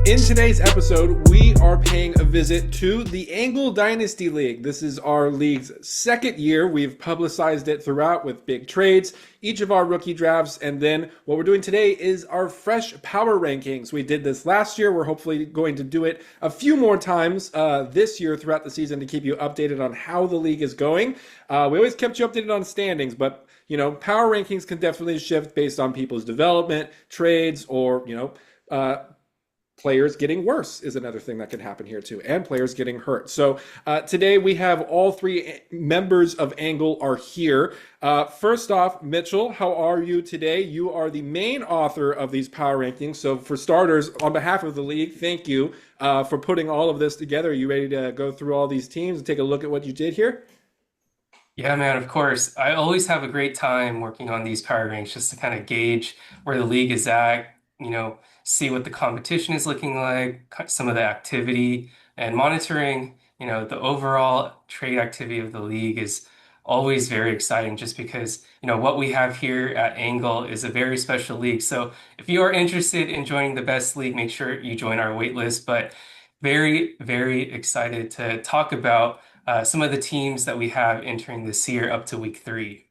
In today's episode, we are paying a visit to the Angle Dynasty League. This is our league's second year. We've publicized it throughout with big trades, each of our rookie drafts, and then what we're doing today is our fresh power rankings. We did this last year. We're hopefully going to do it a few more times this year throughout the season to keep you updated on how the league is going. We always kept you updated on standings, but power rankings can definitely shift based on people's development, trades, or players getting worse is another thing that can happen here too, and players getting hurt. So today we have all three members of Angle are here. First off, Mitchell, how are you today? You are the main author of these power rankings. So for starters, on behalf of the league, thank you for putting all of this together. Are you ready to go through all these teams and take a look at what you did here? Yeah, man, of course. I always have a great time working on these power ranks just to kind of gauge where the league is at, see what the competition is looking like, some of the activity, and monitoring, the overall trade activity of the league is always very exciting just because, what we have here at Angle is a very special league. So if you are interested in joining the best league, make sure you join our wait list. But very, very excited to talk about some of the teams that we have entering this year up to week 3.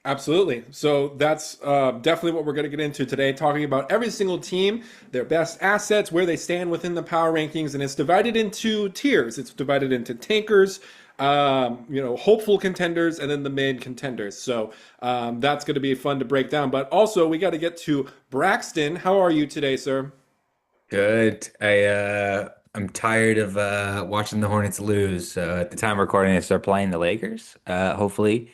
Absolutely. So that's definitely what we're going to get into today, talking about every single team, their best assets, where they stand within the power rankings, and it's divided into tiers. It's divided into tankers, hopeful contenders, and then the main contenders. So that's going to be fun to break down. But also, we got to get to Braxton. How are you today, sir? Good. I'm tired of watching the Hornets lose. So at the time of recording, they start playing the Lakers. Hopefully,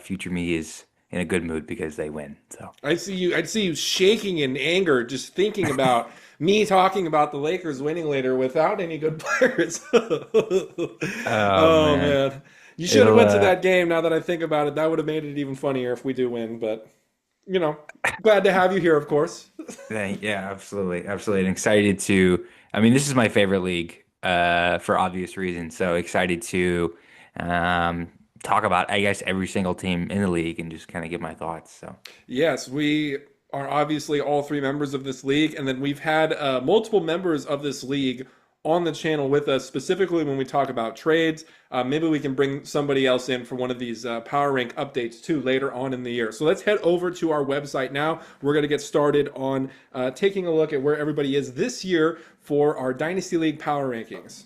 future me is in a good mood because they win. So I see you shaking in anger just thinking about me talking about the Lakers winning later without any good players. oh Oh man, man. You should have it'll went to that game now that I think about it. That would have made it even funnier if we do win, but you know, glad to have you here, of course. yeah, absolutely, absolutely. And excited to. I mean, this is my favorite league for obvious reasons. So excited to um, talk about, I guess, every single team in the league and just kind of give my thoughts. So. Yes, we are obviously all three members of this league, and then we've had multiple members of this league on the channel with us, specifically when we talk about trades. Maybe we can bring somebody else in for one of these power rank updates too later on in the year. So let's head over to our website now. We're going to get started on taking a look at where everybody is this year for our Dynasty League power rankings.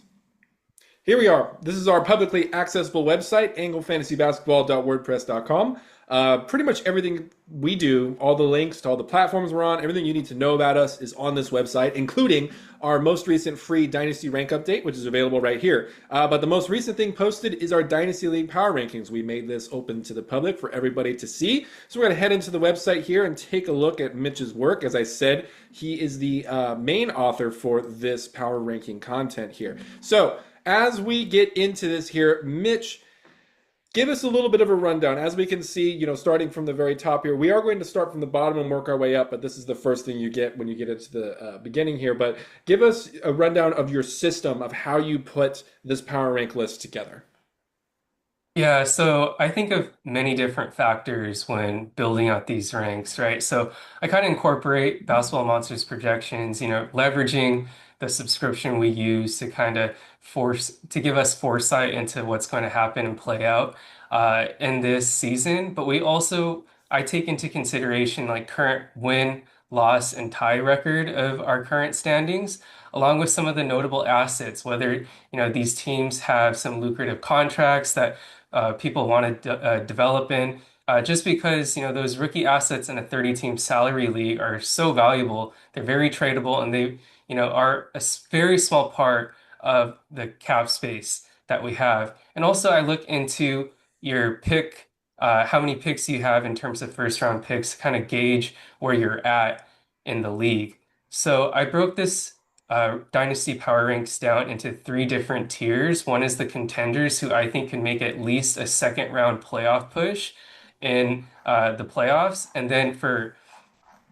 Here we are. This is our publicly accessible website, anglefantasybasketball.wordpress.com. Pretty much everything we do, all the links to all the platforms we're on, everything you need to know about us is on this website, including our most recent free Dynasty Rank update, which is available right here. But the most recent thing posted is our Dynasty League power rankings. We made this open to the public for everybody to see. So we're going to head into the website here and take a look at Mitch's work. As I said, he is the main author for this power ranking content here. So as we get into this here, Mitch, give us a little bit of a rundown. As we can see, starting from the very top here, we are going to start from the bottom and work our way up, but this is the first thing you get when you get into the beginning here. But give us a rundown of your system of how you put this power rank list together. Yeah, so I think of many different factors when building out these ranks, right? So I kind of incorporate Basketball Monsters projections, leveraging the subscription we use to kind of to give us foresight into what's going to happen and play out in this season. But I take into consideration like current win, loss, and tie record of our current standings, along with some of the notable assets, whether, these teams have some lucrative contracts that people want to develop in. Just because those rookie assets in a 30-team salary league are so valuable, they're very tradable, and they are a very small part of the cap space that we have. And also, I look into your pick, how many picks you have in terms of first round picks, kind of gauge where you're at in the league. So I broke this Dynasty Power Ranks down into 3 different tiers. One is the contenders, who I think can make at least a second round playoff push in the playoffs. And then for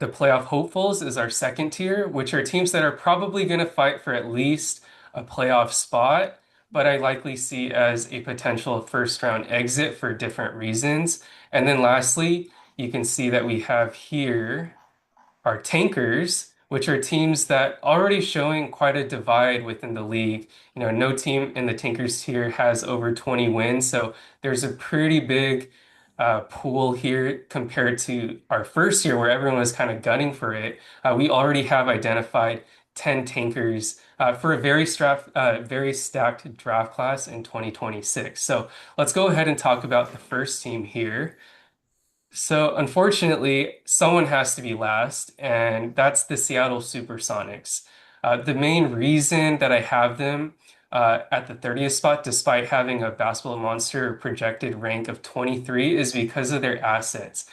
the playoff hopefuls is our second tier, which are teams that are probably going to fight for at least a playoff spot, but I likely see as a potential first round exit for different reasons. And then lastly, you can see that we have here our tankers, which are teams that already showing quite a divide within the league. No team in the Tinkers tier has over 20 wins, so there's a pretty big pool here compared to our first year where everyone was kind of gunning for it. We already have identified 10 tankers for a very stacked draft class in 2026. So let's go ahead and talk about the first team here. So unfortunately, someone has to be last, and that's the Seattle Supersonics. The main reason that I have them at the 30th spot, despite having a Basketball Monster projected rank of 23, is because of their assets.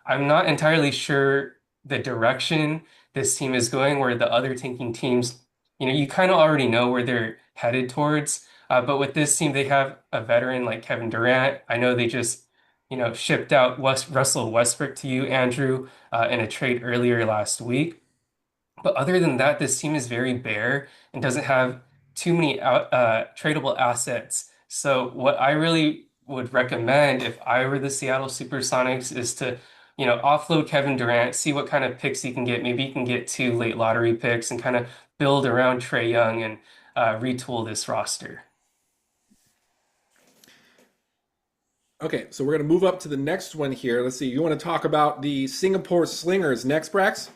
I'm not entirely sure the direction this team is going, where the other tanking teams, you kind of already know where they're headed towards. But with this team, they have a veteran like Kevin Durant. I know they just shipped out Russell Westbrook to you, Andrew, in a trade earlier last week. But other than that, this team is very bare and doesn't have too many tradable assets. So what I really would recommend if I were the Seattle Supersonics is to, offload Kevin Durant, see what kind of picks he can get. Maybe he can get two late lottery picks and kind of build around Trae Young and retool this roster. Okay, so we're going to move up to the next one here. Let's see. You want to talk about the Singapore Slingers next, Brax?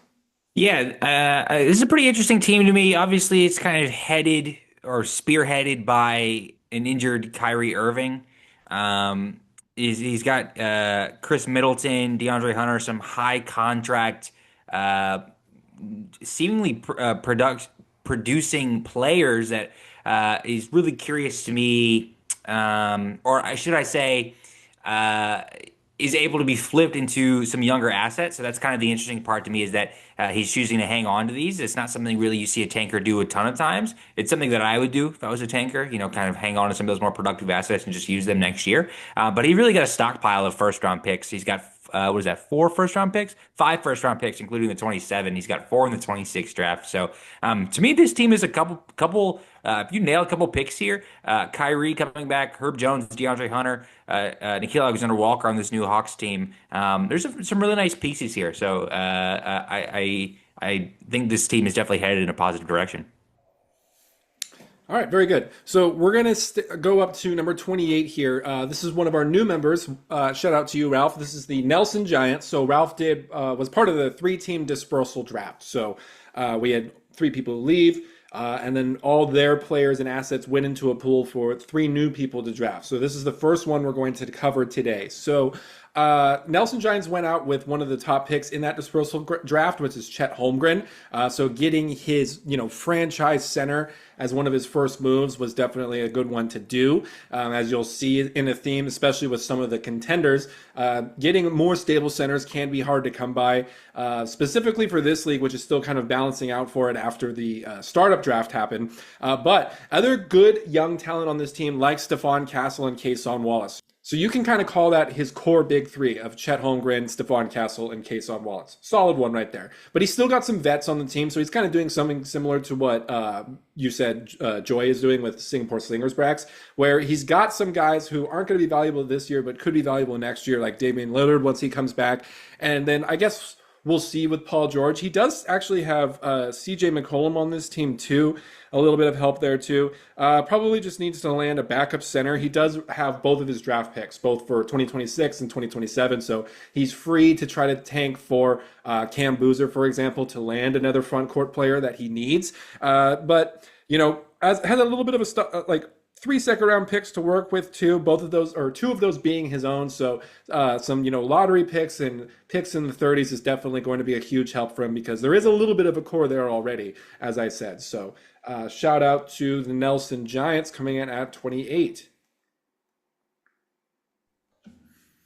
Yeah, this is a pretty interesting team to me. Obviously, it's kind of headed or spearheaded by an injured Kyrie Irving. Um, he's got Chris Middleton, DeAndre Hunter, some high contract, uh, seemingly producing players that is really curious to me, should I say, uh, is able to be flipped into some younger assets. So that's kind of the interesting part to me is that he's choosing to hang on to these. It's not something really you see a tanker do a ton of times. It's something that I would do if I was a tanker, kind of hang on to some of those more productive assets and just use them next year. But he really got a stockpile of first round picks. He's got what is that? Four first round picks, five first round picks, including the 27. He's got four in the 26 draft. So to me, this team is a couple. If you nail a couple picks here, Kyrie coming back, Herb Jones, DeAndre Hunter, Nickeil Alexander-Walker on this new Hawks team. There's some really nice pieces here. So I think this team is definitely headed in a positive direction. All right, very good. So we're going to go up to number 28 here. This is one of our new members. Shout out to you, Ralph. This is the Nelson Giants. So Ralph was part of the three-team dispersal draft. So we had three people leave, and then all their players and assets went into a pool for three new people to draft. So this is the first one we're going to cover today. So Nelson Giants went out with one of the top picks in that dispersal draft, which is Chet Holmgren. So getting his, franchise center as one of his first moves was definitely a good one to do. As you'll see in a theme, especially with some of the contenders, getting more stable centers can be hard to come by, specifically for this league, which is still kind of balancing out for it after the startup draft happened. But other good young talent on this team like Stephon Castle and Kason Wallace. So you can kind of call that his core big three of Chet Holmgren, Stephon Castle, and Kason Wallace. Solid one right there. But he's still got some vets on the team, so he's kind of doing something similar to what you said Joy is doing with Singapore Slingers, Brax, where he's got some guys who aren't going to be valuable this year, but could be valuable next year, like Damian Lillard once he comes back. And then I guess we'll see with Paul George. He does actually have CJ McCollum on this team too. A little bit of help there too. Probably just needs to land a backup center. He does have both of his draft picks, both for 2026 and 2027. So he's free to try to tank for Cam Boozer, for example, to land another front court player that he needs. But, has a little bit of a three second round picks to work with too. Both of those, or two of those being his own. So some lottery picks and picks in the 30s is definitely going to be a huge help for him because there is a little bit of a core there already, as I said. So shout out to the Nelson Giants coming in at 28.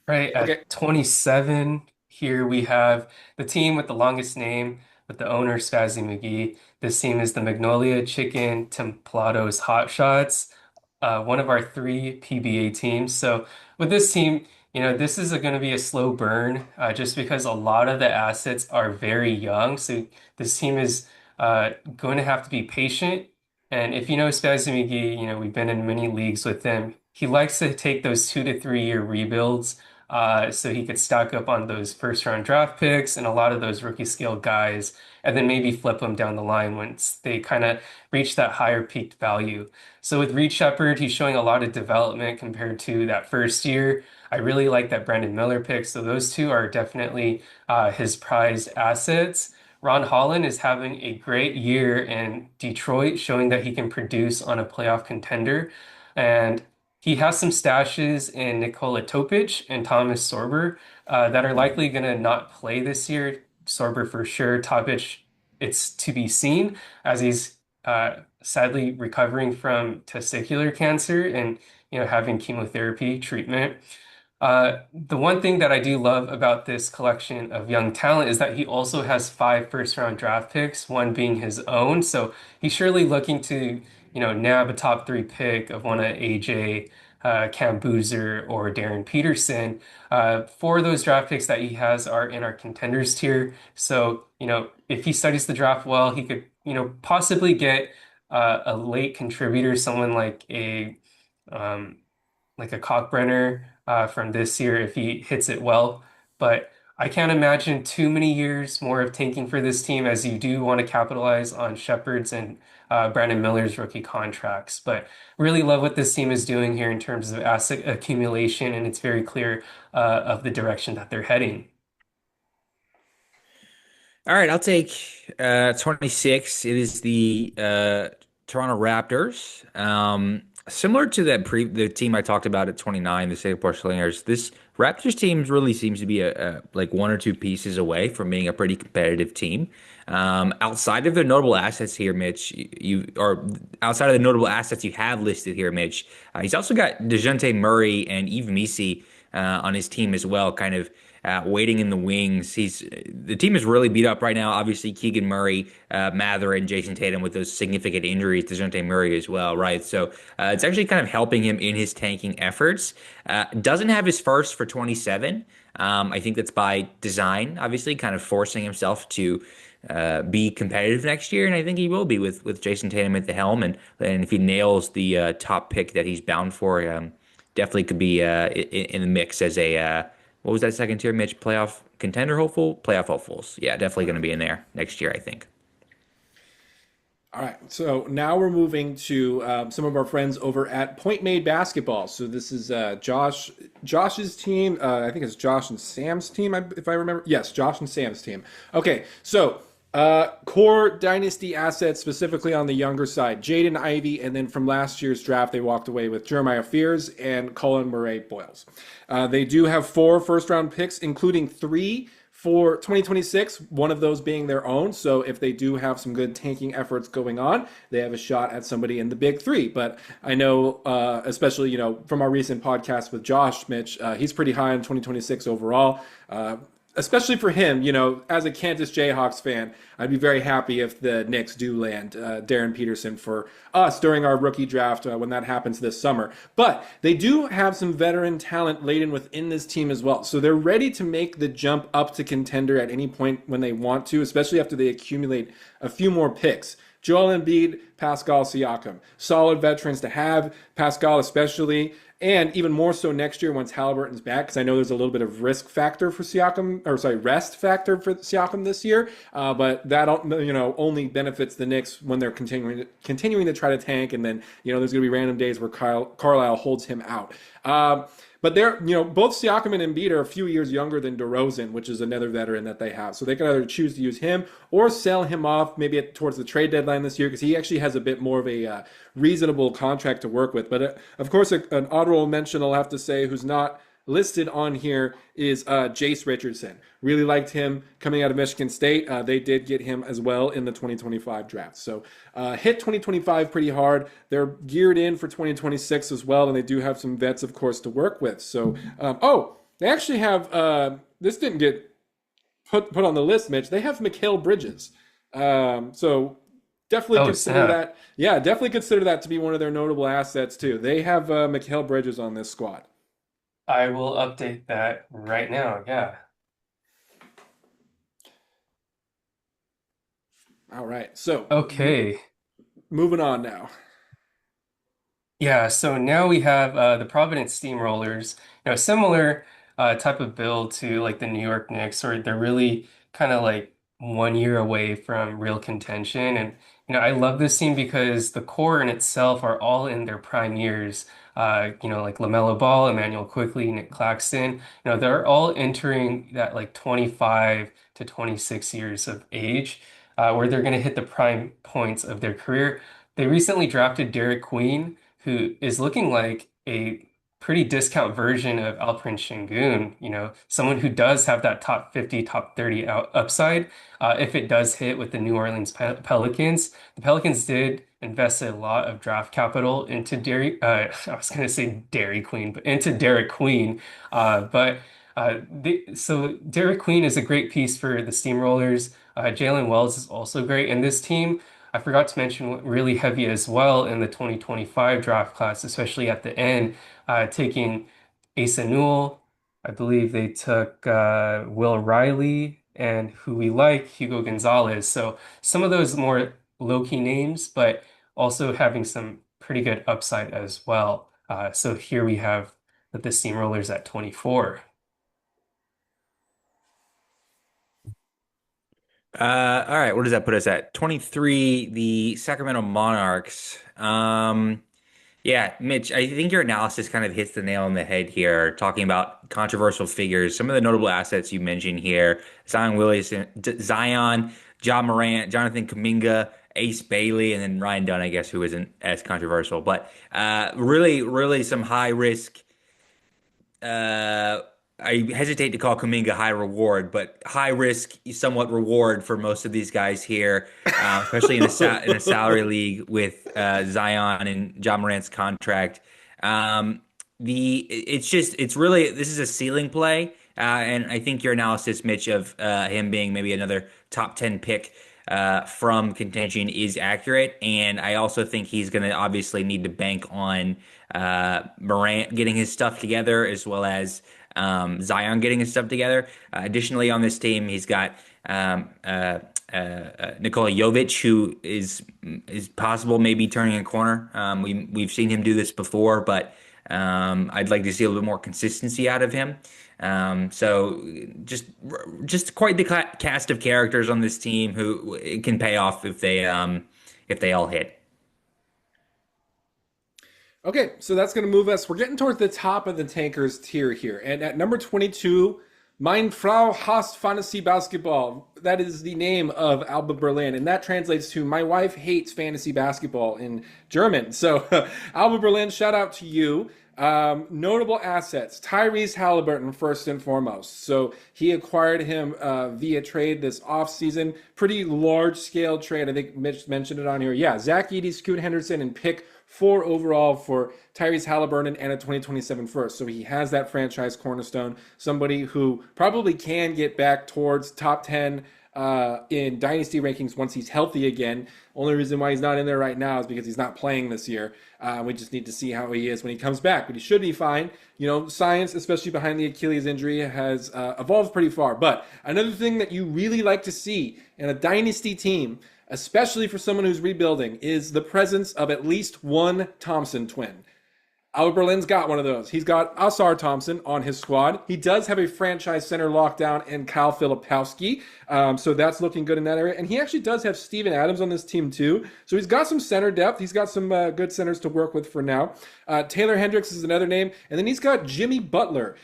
Right, Okay. at 27, here we have the team with the longest name, with the owner, Spazzy McGee. This team is the Magnolia Chicken Templados Hot Shots, one of our three PBA teams. So with this team, this is going to be a slow burn just because a lot of the assets are very young. So this team is going to have to be patient. And if you know Spazzy McGee, we've been in many leagues with him. He likes to take those 2 to 3 year rebuilds so he could stack up on those first round draft picks and a lot of those rookie scale guys, and then maybe flip them down the line once they kind of reach that higher peaked value. So with Reed Shepherd, he's showing a lot of development compared to that first year. I really like that Brandon Miller pick. So those two are definitely his prized assets. Ron Holland is having a great year in Detroit, showing that he can produce on a playoff contender. And he has some stashes in Nikola Topic and Thomas Sorber that are likely going to not play this year. Sorber for sure. Topic, it's to be seen as he's sadly recovering from testicular cancer and having chemotherapy treatment. The one thing that I do love about this collection of young talent is that he also has 5 first-round draft picks, one being his own. So he's surely looking to, nab a top 3 pick of one of AJ, Cam Boozer, or Darren Peterson. 4 of those draft picks that he has are in our contenders tier. So, if he studies the draft well, he could, possibly get a late contributor, someone um, like a Cockbrenner from this year if he hits it well. But I can't imagine too many years more of tanking for this team as you do want to capitalize on Shepard's and Brandon Miller's rookie contracts. But really love what this team is doing here in terms of asset accumulation, and it's very clear of the direction that they're heading. All right, I'll take 26. It is the Toronto Raptors. Similar to the team I talked about at 29, the Singapore Slingers. This Raptors team really seems to be like 1 or 2 pieces away from being a pretty competitive team. Outside of the notable assets here, Mitch, outside of the notable assets you have listed here, Mitch, he's also got DeJounte Murray and Yves Missi on his team as well, kind of waiting in the wings. The team is really beat up right now. Obviously, Keegan Murray, Mather, and Jason Tatum with those significant injuries. DeJounte Murray as well, right? So it's actually kind of helping him in his tanking efforts. Doesn't have his first for 27. I think that's by design, obviously, kind of forcing himself to be competitive next year, and I think he will be with Jason Tatum at the helm. And if he nails the top pick that he's bound for, definitely could be in the mix as a what was that second tier, Mitch? Playoff contender hopeful? Playoff hopefuls. Yeah, definitely going to be in there next year, I think. All right, so now we're moving to some of our friends over at Point Made Basketball. So this is Josh's team. I think it's Josh and Sam's team, if I remember. Yes, Josh and Sam's team. Okay, so core dynasty assets, specifically on the younger side, Jaden Ivey, and then from last year's draft, they walked away with Jeremiah Fears and Colin Murray Boyles. They do have 4 first-round picks, including 3 for 2026, one of those being their own. So if they do have some good tanking efforts going on, they have a shot at somebody in the big 3. But I know, especially, from our recent podcast with Josh, Mitch, he's pretty high in 2026 overall. Especially for him, as a Kansas Jayhawks fan, I'd be very happy if the Knicks do land Darren Peterson for us during our rookie draft when that happens this summer. But they do have some veteran talent laden within this team as well. So they're ready to make the jump up to contender at any point when they want to, especially after they accumulate a few more picks. Joel Embiid, Pascal Siakam. Solid veterans to have, Pascal especially, and even more so next year once Halliburton's back, because I know there's a little bit of rest factor for Siakam this year. But that only benefits the Knicks when they're continuing to try to tank, and then there's going to be random days where Carlisle holds him out. But both Siakam and Embiid are a few years younger than DeRozan, which is another veteran that they have. So they can either choose to use him or sell him off maybe towards the trade deadline this year, because he actually has a bit more of a reasonable contract to work with. But of course, an honorable mention I'll have to say, who's not listed on here, is Jace Richardson. Really liked him coming out of Michigan State. They did get him as well in the 2025 draft. So hit 2025 pretty hard. They're geared in for 2026 as well, and they do have some vets, of course, to work with. So, they actually have, this didn't get put on the list, Mitch. They have Mikal Bridges. So definitely consider that. Yeah, definitely consider that to be one of their notable assets too. They have Mikal Bridges on this squad. I will update that right now. Yeah. All right. So Okay. moving on now. Yeah, so now we have the Providence Steamrollers. Similar type of build to like the New York Knicks, where they're really kind of like 1 year away from real contention. And I love this team because the core in itself are all in their prime years. Like LaMelo Ball, Emmanuel Quickley, Nick Claxton. They're all entering that like 25 to 26 years of age, where they're going to hit the prime points of their career. They recently drafted Derek Queen, who is looking like a pretty discount version of Alperen Şengün, someone who does have that top 50, top 30 upside. If it does hit with the New Orleans Pelicans, the Pelicans did invest a lot of draft capital into I was going to say Dairy Queen, but into Derek Queen. So Derek Queen is a great piece for the Steamrollers. Jalen Wells is also great. And this team, I forgot to mention, went really heavy as well in the 2025 draft class, especially at the end, taking Asa Newell. I believe they took Will Riley and who we like, Hugo Gonzalez. So some of those more low-key names, but also having some pretty good upside as well. So here we have the Steamrollers at 24. All right, what does that put us at? 23, the Sacramento Monarchs. Yeah, Mitch, I think your analysis kind of hits the nail on the head here, talking about controversial figures. Some of the notable assets you mentioned here, Zion Williamson, Zion, Ja Morant, Jonathan Kuminga, Ace Bailey, and then Ryan Dunn, I guess, who isn't as controversial. But really, really some high risk uh, I hesitate to call Kuminga high reward, but high risk, somewhat reward for most of these guys here, especially in in a salary league with Zion and Ja Morant's contract. Um, it's really this is a ceiling play, and I think your analysis, Mitch, of him being maybe another top 10 pick from contention is accurate, and I also think he's going to obviously need to bank on Morant getting his stuff together as well as Zion getting his stuff together. Additionally, on this team, he's got Nikola Jovic, who is possible maybe turning a corner. We've seen him do this before, but I'd like to see a little bit more consistency out of him. So just quite the cast of characters on this team who it can pay off if they all hit. Okay, so that's going to move us. We're getting towards the top of the tankers tier here. And at number 22, Mein Frau hasst Fantasy Basketball. That is the name of Alba Berlin, and that translates to My Wife Hates Fantasy Basketball in German. So, Alba Berlin, shout out to you. Notable assets. Tyrese Halliburton, first and foremost. So he acquired him via trade this offseason. Pretty large scale trade. I think Mitch mentioned it on here. Yeah, Zach Edey, Scoot Henderson, and pick 4 overall for Tyrese Halliburton and a 2027 first. So he has that franchise cornerstone. Somebody who probably can get back towards top 10 in dynasty rankings once he's healthy again. Only reason why he's not in there right now is because he's not playing this year. We just need to see how he is when he comes back, but he should be fine. Science, especially behind the Achilles injury, has evolved pretty far. But another thing that you really like to see in a dynasty team, especially for someone who's rebuilding, is the presence of at least one Thompson twin. Albert Berlin's got one of those. He's got Asar Thompson on his squad. He does have a franchise center lockdown in Kyle Filipowski. So that's looking good in that area. And he actually does have Steven Adams on this team too. So he's got some center depth. He's got some good centers to work with for now. Taylor Hendricks is another name. And then he's got Jimmy Butler.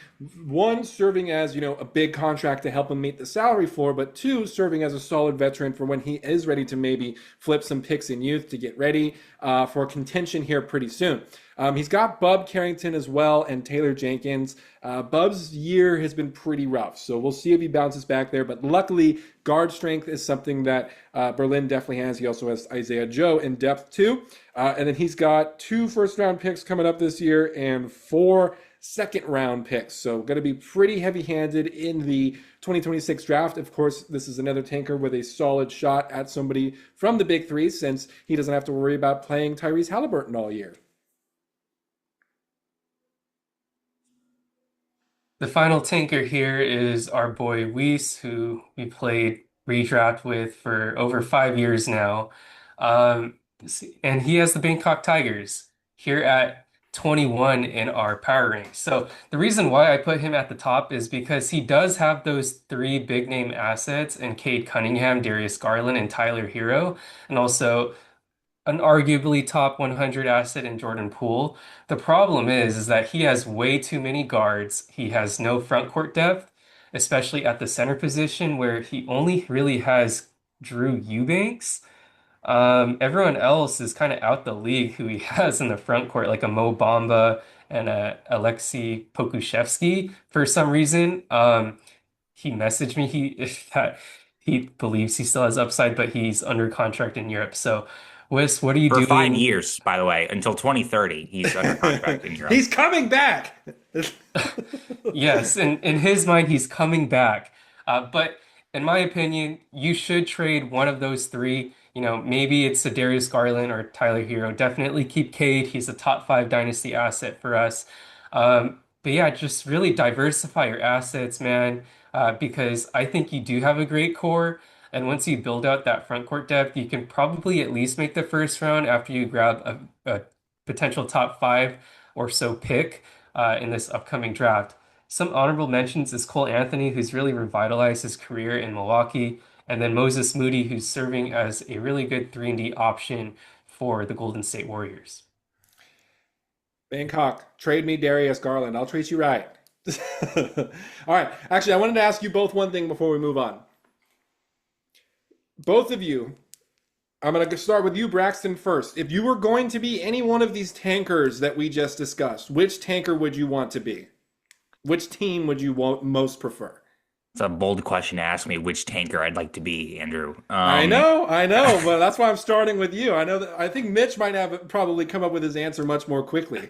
One, serving as, a big contract to help him meet the salary floor, but two, serving as a solid veteran for when he is ready to maybe flip some picks in youth to get ready for contention here pretty soon. He's got Bub Carrington as well and Taylor Jenkins. Bub's year has been pretty rough, so we'll see if he bounces back there. But luckily, guard strength is something that Berlin definitely has. He also has Isaiah Joe in depth too. And then he's got 2 first-round picks coming up this year and 4 second-round picks. So going to be pretty heavy-handed in the 2026 draft. Of course, this is another tanker with a solid shot at somebody from the Big Three since he doesn't have to worry about playing Tyrese Halliburton all year. The final tinker here is our boy Weiss, who we played redraft with for over 5 years now. And he has the Bangkok Tigers here at 21 in our power rank. So the reason why I put him at the top is because he does have those three big name assets in Cade Cunningham, Darius Garland, and Tyler Hero, and also an arguably top 100 asset in Jordan Poole. The problem is that he has way too many guards. He has no front court depth, especially at the center position where he only really has Drew Eubanks. Everyone else is kind of out the league who he has in the front court, like a Mo Bamba and a Alexei Pokushevsky for some reason. He messaged me that he believes he still has upside, but he's under contract in Europe. So, Wes, what are you For five doing? years, by the way, until 2030. He's under contract in Europe. He's coming back. Yes, in his mind, he's coming back. But in my opinion, you should trade one of those three. Maybe it's a Darius Garland or Tyler Hero. Definitely keep Cade. He's a top five dynasty asset for us. But yeah, just really diversify your assets, man, because I think you do have a great core. And once you build out that front court depth, you can probably at least make the first round after you grab a potential top five or so pick in this upcoming draft. Some honorable mentions is Cole Anthony, who's really revitalized his career in Milwaukee, and then Moses Moody, who's serving as a really good 3-and-D option for the Golden State Warriors. Bangkok, trade me Darius Garland. I'll treat you right. All right. Actually, I wanted to ask you both one thing before we move on. Both of you, I'm going to start with you, Braxton, first. If you were going to be any one of these tankers that we just discussed, which tanker would you want to be? Which team would you most prefer? It's a bold question to ask me which tanker I'd like to be, Andrew. I know, but that's why I'm starting with you. I think Mitch might have probably come up with his answer much more quickly.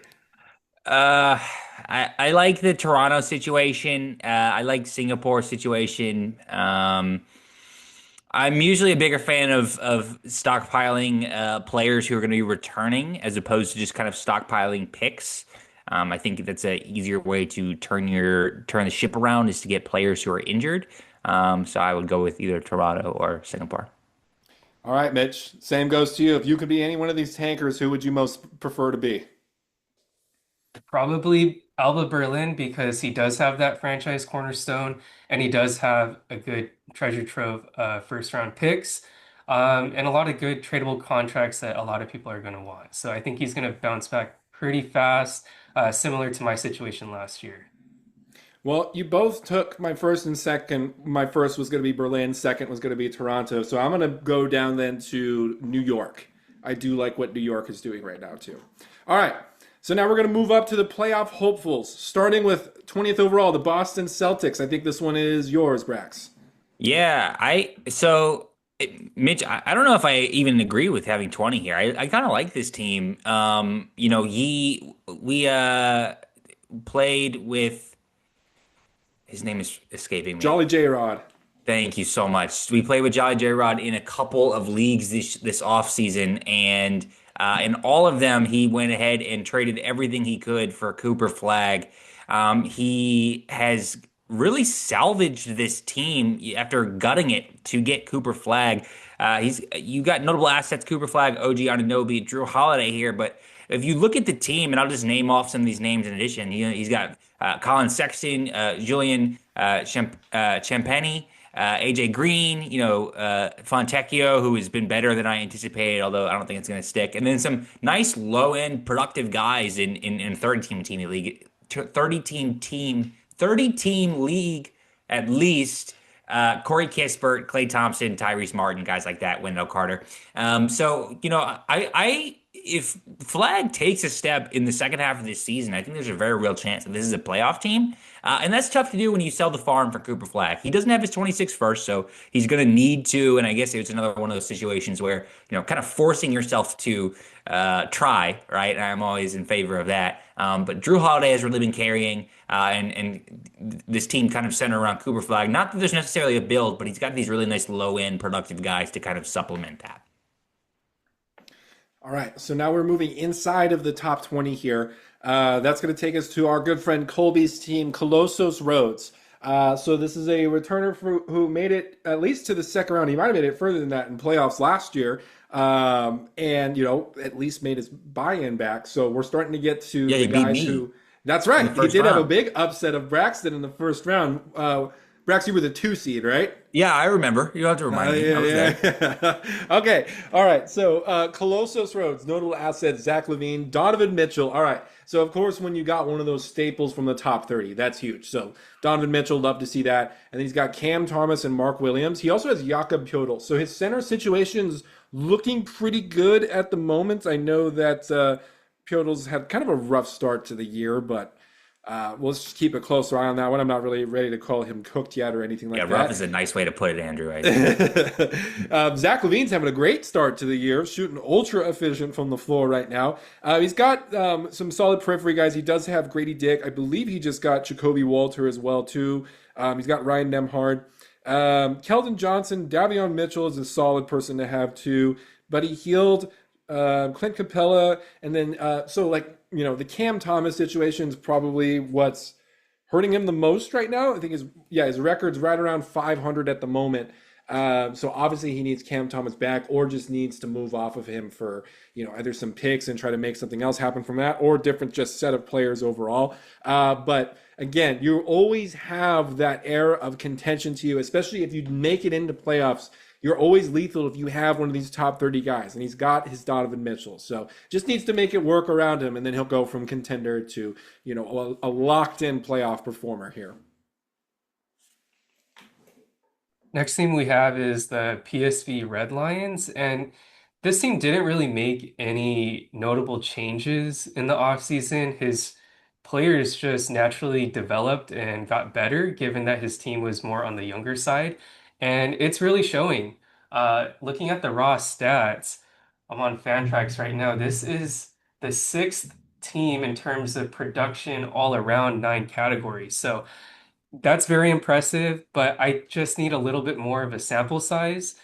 I like the Toronto situation. I like Singapore situation. I'm usually a bigger fan of stockpiling players who are going to be returning as opposed to just kind of stockpiling picks. I think that's an easier way to turn the ship around is to get players who are injured. So I would go with either Toronto or Singapore. All right, Mitch. Same goes to you. If you could be any one of these tankers, who would you most prefer to be? Probably Alba Berlin because he does have that franchise cornerstone and he does have a good treasure trove first round picks and a lot of good tradable contracts that a lot of people are going to want. So I think he's going to bounce back pretty fast, similar to my situation last year. Well, you both took my first and second. My first was going to be Berlin, second was going to be Toronto. So I'm going to go down then to New York. I do like what New York is doing right now, too. All right. So now we're going to move up to the playoff hopefuls, starting with 20th overall, the Boston Celtics. I think this one is yours, Brax. Yeah, Mitch, I don't know if I even agree with having 20 here. I kind of like this team. We played with his name is escaping me. Jolly J Rod. Thank you so much. We played with Jolly J Rod in a couple of leagues this offseason, and in all of them, he went ahead and traded everything he could for Cooper Flag. He has really salvaged this team after gutting it to get Cooper Flag. You got notable assets: Cooper Flag, OG Anunoby, Drew Holiday here. But if you look at the team, and I'll just name off some of these names in addition, he's got Colin Sexton, Julian Champagny. AJ Green, Fontecchio, who has been better than I anticipated, although I don't think it's going to stick. And then some nice low-end productive guys in 30-team league, 30-team league at least. Corey Kispert, Klay Thompson, Tyrese Martin, guys like that, Wendell Carter. If Flag takes a step in the second half of this season, I think there's a very real chance that this is a playoff team. And that's tough to do when you sell the farm for Cooper Flag. He doesn't have his 26 first, so he's going to need to. And I guess it's another one of those situations where, kind of forcing yourself to try, right? And I'm always in favor of that. But Drew Holiday has really been carrying, and this team kind of centered around Cooper Flag. Not that there's necessarily a build, but he's got these really nice low-end productive guys to kind of supplement that. All right, so now we're moving inside of the top 20 here. That's going to take us to our good friend Colby's team, Colossus Rhodes. So this is a returner who made it at least to the second round. He might have made it further than that in playoffs last year, and at least made his buy-in back. So we're starting to get to Yeah, the he beat guys me who. That's in the right. He first did have a round. big upset of Braxton in the first round. Braxton, you were the 2 seed, right? Yeah, I remember. You don't have to remind me. I was Yeah, there. yeah. Okay. All right. So, Colossus Roads, notable assets, Zach Levine, Donovan Mitchell. All right. So, of course, when you got one of those staples from the top 30, that's huge. So, Donovan Mitchell, love to see that. And then he's got Cam Thomas and Mark Williams. He also has Jakob Poeltl. So, his center situation's looking pretty good at the moment. I know that Poeltl's had kind of a rough start to the year, but we'll just keep a closer eye on that one. I'm not really ready to call him cooked yet or anything Yeah, like rough that. is a nice way to put it, Andrew, I think. Zach Levine's having a great start to the year, shooting ultra efficient from the floor right now. He's got some solid periphery guys. He does have Grady Dick. I believe he just got Jacoby Walter as well too. He's got Ryan Nemhard. Keldon Johnson, Davion Mitchell is a solid person to have too. Buddy Hield, Clint Capella, and then the Cam Thomas situation is probably what's hurting him the most right now. I think his record's right around 500 at the moment. So obviously he needs Cam Thomas back, or just needs to move off of him for either some picks and try to make something else happen from that, or different just set of players overall. But again, you always have that air of contention to you, especially if you make it into playoffs. You're always lethal if you have one of these top 30 guys, and he's got his Donovan Mitchell. So just needs to make it work around him, and then he'll go from contender to a locked-in playoff performer here. Next team we have is the PSV Red Lions, and this team didn't really make any notable changes in the offseason. His players just naturally developed and got better, given that his team was more on the younger side, and it's really showing. Looking at the raw stats, I'm on Fantrax right now. This is the sixth team in terms of production all around 9 categories. So that's very impressive, but I just need a little bit more of a sample size,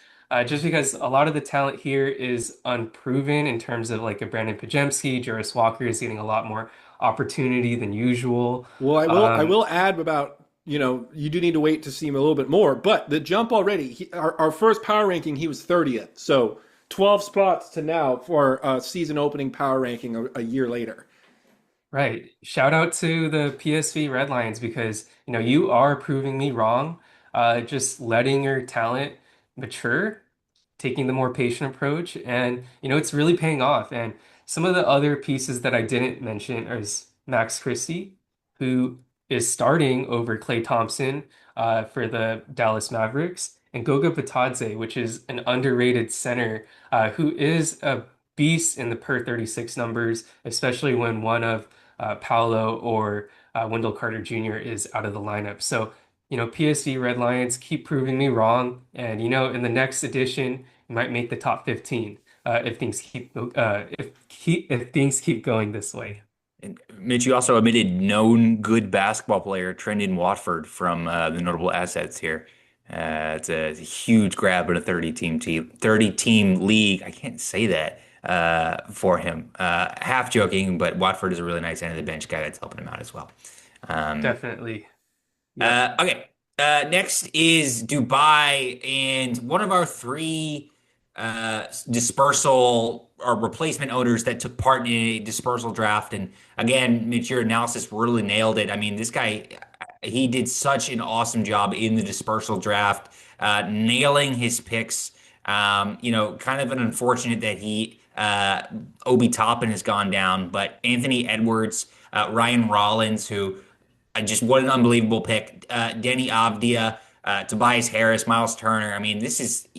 just because a lot of the talent here is unproven in terms of like a Brandon Pajemski. Jarris Walker is getting a lot more opportunity than usual. Well, I Um, will add about you do need to wait to see him a little bit more, but the jump already. Our first power ranking, he was 30th, so 12 spots to now for a season opening power ranking a year later. Right. Shout out to the PSV Red Lions because, you are proving me wrong. Just letting your talent mature, taking the more patient approach, and, it's really paying off. And some of the other pieces that I didn't mention is Max Christie, who is starting over Klay Thompson for the Dallas Mavericks, and Goga Bitadze, which is an underrated center who is a beast in the per 36 numbers, especially when one of Paolo or Wendell Carter Jr. is out of the lineup. So, PSV Red Lions keep proving me wrong. And, in the next edition, you might make the top 15 if things keep going this way. And Mitch, you also omitted known good basketball player Trendon Watford from the notable assets here. It's a huge grab in a 30 team league. I can't say that for him. Half joking, but Watford is a really nice end of the bench guy that's helping him out as well. Um, Definitely. Yep. okay. Next is Dubai, and one of our three dispersal or replacement owners that took part in a dispersal draft. And again, Mitch, your analysis really nailed it. I mean, this guy, he did such an awesome job in the dispersal draft, nailing his picks. Kind of an unfortunate that Obi Toppin has gone down, but Anthony Edwards, Ryan Rollins, who just what an unbelievable pick. Denny Avdia, Tobias Harris, Miles Turner. I mean, this is,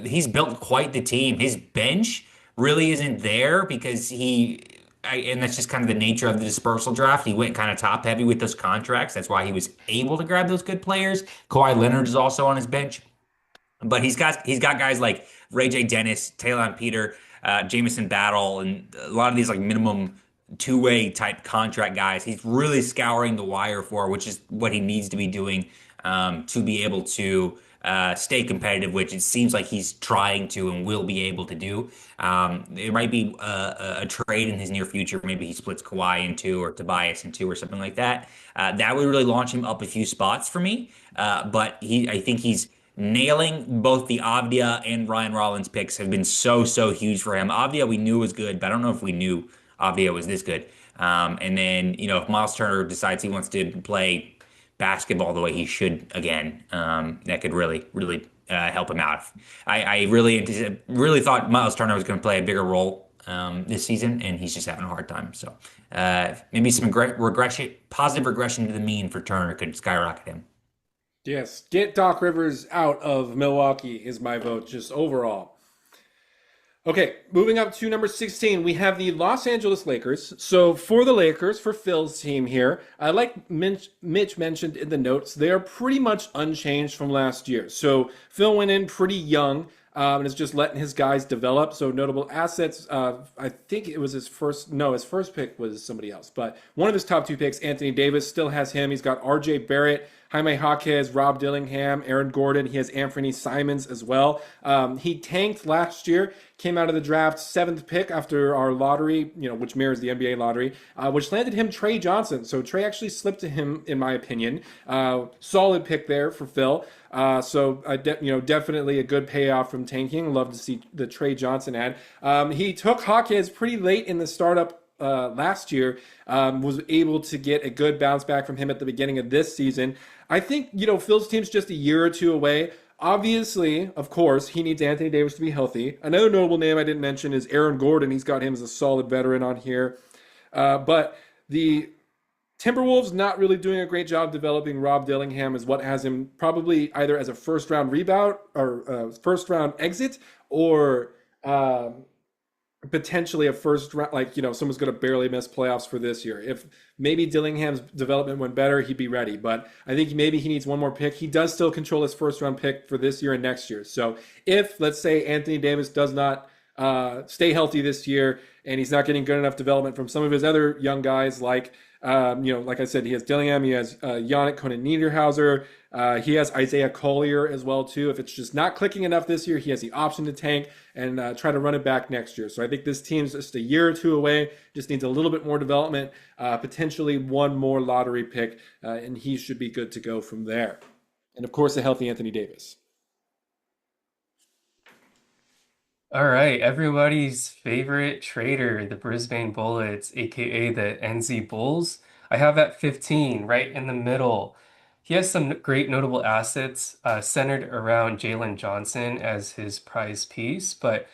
he's built quite the team. His bench really isn't there because and that's just kind of the nature of the dispersal draft. He went kind of top heavy with those contracts. That's why he was able to grab those good players. Kawhi Leonard is also on his bench. But he's got guys like Ray J. Dennis, Taylon Peter, Jamison Battle, and a lot of these like minimum two-way type contract guys. He's really scouring the wire for, which is what he needs to be doing to be able to stay competitive, which it seems like he's trying to and will be able to do. There might be a trade in his near future. Maybe he splits Kawhi in two or Tobias in two or something like that. That would really launch him up a few spots for me. But I think he's nailing both the Avdia and Ryan Rollins picks have been so huge for him. Avdia we knew was good, but I don't know if we knew Avdia was this good. And then, if Miles Turner decides he wants to play basketball the way he should again, that could really help him out. I really thought Miles Turner was going to play a bigger role this season, and he's just having a hard time. So maybe some positive regression to the mean for Turner could skyrocket him. Yes, get Doc Rivers out of Milwaukee is my vote, just overall. Okay, moving up to number 16, we have the Los Angeles Lakers. So for the Lakers, for Phil's team here, like Mitch mentioned in the notes, they are pretty much unchanged from last year. So Phil went in pretty young and is just letting his guys develop. So notable assets, I think it was his first pick was somebody else. But one of his top two picks, Anthony Davis, still has him. He's got RJ Barrett, Jaime Jaquez, Rob Dillingham, Aaron Gordon. He has Anthony Simons as well. He tanked last year, came out of the draft 7th pick after our lottery, which mirrors the NBA lottery, which landed him Trey Johnson. So Trey actually slipped to him, in my opinion. Solid pick there for Phil. Definitely a good payoff from tanking. Love to see the Trey Johnson ad. He took Jaquez pretty late in the startup last year, was able to get a good bounce back from him at the beginning of this season. I think, Phil's team's just a year or two away. Obviously, of course, he needs Anthony Davis to be healthy. Another notable name I didn't mention is Aaron Gordon. He's got him as a solid veteran on here. But the Timberwolves not really doing a great job developing Rob Dillingham is what has him probably either as a first-round rebound or first-round exit or potentially a first round, someone's going to barely miss playoffs for this year. If maybe Dillingham's development went better, he'd be ready. But I think maybe he needs one more pick. He does still control his first round pick for this year and next year. So if, let's say, Anthony Davis does not stay healthy this year and he's not getting good enough development from some of his other young guys, like I said, he has Dillingham, he has Yannick Koenig Niederhauser, he has Isaiah Collier as well too. If it's just not clicking enough this year, he has the option to tank and try to run it back next year. So I think this team's just a year or two away, just needs a little bit more development, potentially one more lottery pick, and he should be good to go from there. And of course, a healthy Anthony Davis. All right, everybody's favorite trader, the Brisbane Bullets, aka the NZ Bulls. I have at 15, right in the middle. He has some great notable assets centered around Jalen Johnson as his prize piece, but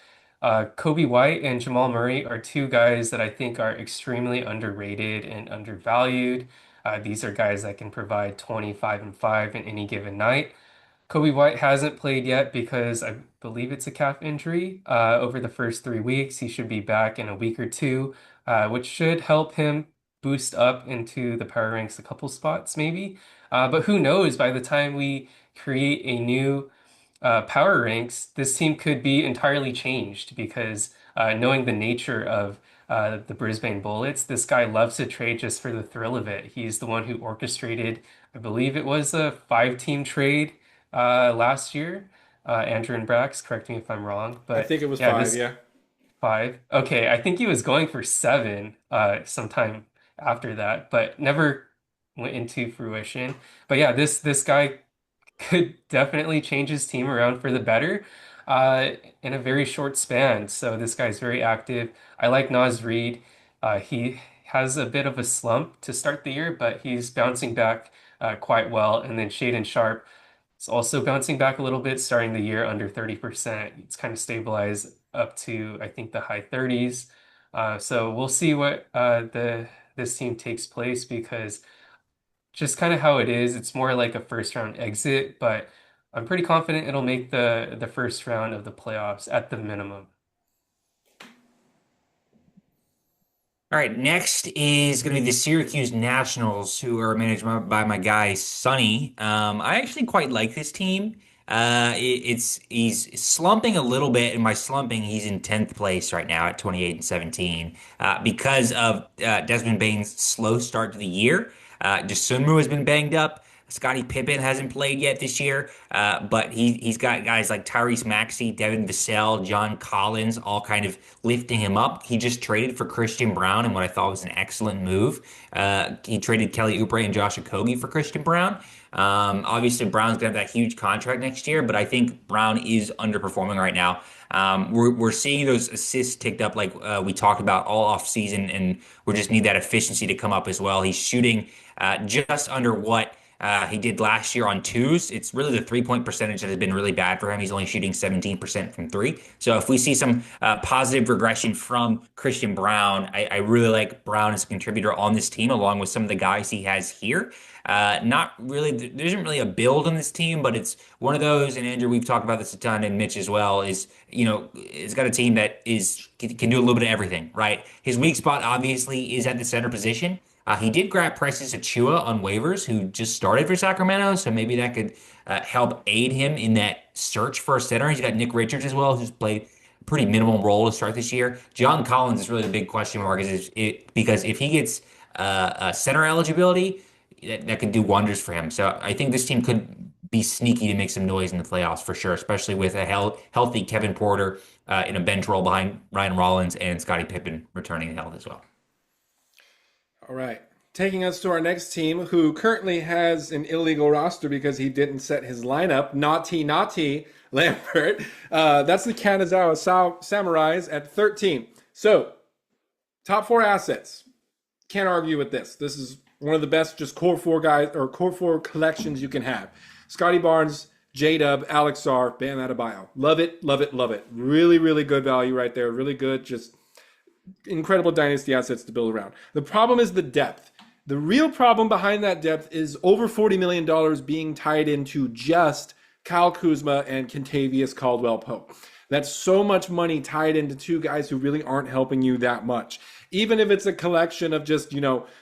Kobe White and Jamal Murray are two guys that I think are extremely underrated and undervalued. These are guys that can provide 25 and 5 in any given night. Kobe White hasn't played yet because I believe it's a calf injury over the first 3 weeks. He should be back in a week or two, which should help him boost up into the power ranks a couple spots maybe. But who knows, by the time we create a new power ranks, this team could be entirely changed because knowing the nature of the Brisbane Bullets, this guy loves to trade just for the thrill of it. He's the one who orchestrated, I believe it was a 5-team trade last year. Andrew and Brax, correct me if I'm wrong, I but think it was yeah, 5, this yeah. 5. Okay, I think he was going for 7 sometime after that, but never went into fruition. But yeah, this guy could definitely change his team around for the better in a very short span. So this guy's very active. I like Naz Reid. He has a bit of a slump to start the year, but he's bouncing back quite well. And then Shaden Sharp is also bouncing back a little bit, starting the year under 30%. It's kind of stabilized up to, I think, the high 30s. So we'll see what this team takes place because just kind of how it is. It's more like a first round exit, but I'm pretty confident it'll make the first round of the playoffs at the minimum. All right, next is going to be the Syracuse Nationals, who are managed by my guy Sonny. I actually quite like this team. He's slumping a little bit. In my slumping, he's in 10th place right now at 28 and 17 because of Desmond Bane's slow start to the year. Just Sunmu has been banged up, Scottie Pippen hasn't played yet this year, but he's got guys like Tyrese Maxey, Devin Vassell, John Collins, all kind of lifting him up. He just traded for Christian Brown in what I thought was an excellent move. He traded Kelly Oubre and Josh Okogie for Christian Brown. Obviously, Brown's gonna have that huge contract next year, but I think Brown is underperforming right now. We're seeing those assists ticked up like we talked about all off season, and we just need that efficiency to come up as well. He's shooting just under what he did last year on twos. It's really the 3-point percentage that has been really bad for him. He's only shooting 17% from three. So if we see some positive regression from Christian Brown, I really like Brown as a contributor on this team, along with some of the guys he has here. Not really, there isn't really a build on this team, but it's one of those, and Andrew, we've talked about this a ton, and Mitch as well, is, it's got a team that can do a little bit of everything, right? His weak spot obviously is at the center position. He did grab Precious Achiuwa on waivers, who just started for Sacramento, so maybe that could help aid him in that search for a center. He's got Nick Richards as well, who's played a pretty minimal role to start this year. John Collins is really the big question mark, because if he gets center eligibility, that could do wonders for him. So I think this team could be sneaky to make some noise in the playoffs for sure, especially with a healthy Kevin Porter in a bench role behind Ryan Rollins and Scottie Pippen returning health as well. All right. Taking us to our next team, who currently has an illegal roster because he didn't set his lineup. Naughty Lambert. That's the Kanazawa Samurais at 13. So, top four assets. Can't argue with this. This is one of the best just core four guys or core four collections you can have. Scotty Barnes, J-Dub, Alex Sarr, Bam Adebayo. Love it, love it, love it. Really, really good value right there. Really good, just incredible dynasty assets to build around. The problem is the depth. The real problem behind that depth is over $40 million being tied into just Kyle Kuzma and Kentavious Caldwell-Pope. That's so much money tied into two guys who really aren't helping you that much. Even if it's a collection of just,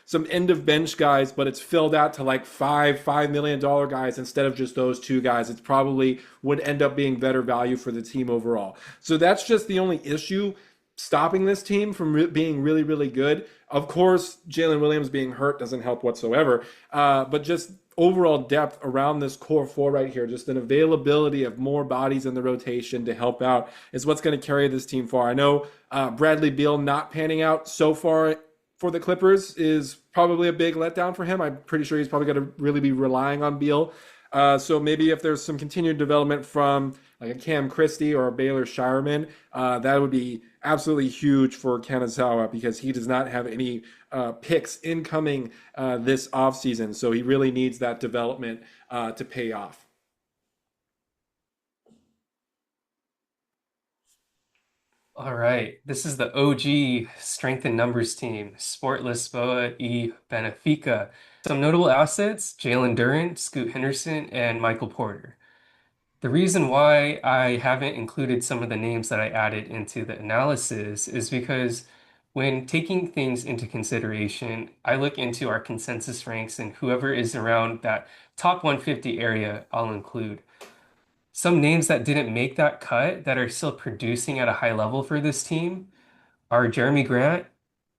some end of bench guys, but it's filled out to like $5 million guys instead of just those two guys, it probably would end up being better value for the team overall. So that's just the only issue stopping this team from being really, really good. Of course, Jalen Williams being hurt doesn't help whatsoever, but just overall depth around this core four right here, just an availability of more bodies in the rotation to help out is what's going to carry this team far. I know Bradley Beal not panning out so far for the Clippers is probably a big letdown for him. I'm pretty sure he's probably going to really be relying on Beal. So maybe if there's some continued development from like a Cam Christie or a Baylor Shireman, that would be absolutely huge for Kanazawa because he does not have any picks incoming this offseason. So he really needs that development to pay off. All right, this is the OG strength in numbers team, Sport Lisboa e Benfica. Some notable assets, Jalen Duren, Scoot Henderson, and Michael Porter. The reason why I haven't included some of the names that I added into the analysis is because when taking things into consideration, I look into our consensus ranks and whoever is around that top 150 area, I'll include. Some names that didn't make that cut that are still producing at a high level for this team are Jeremy Grant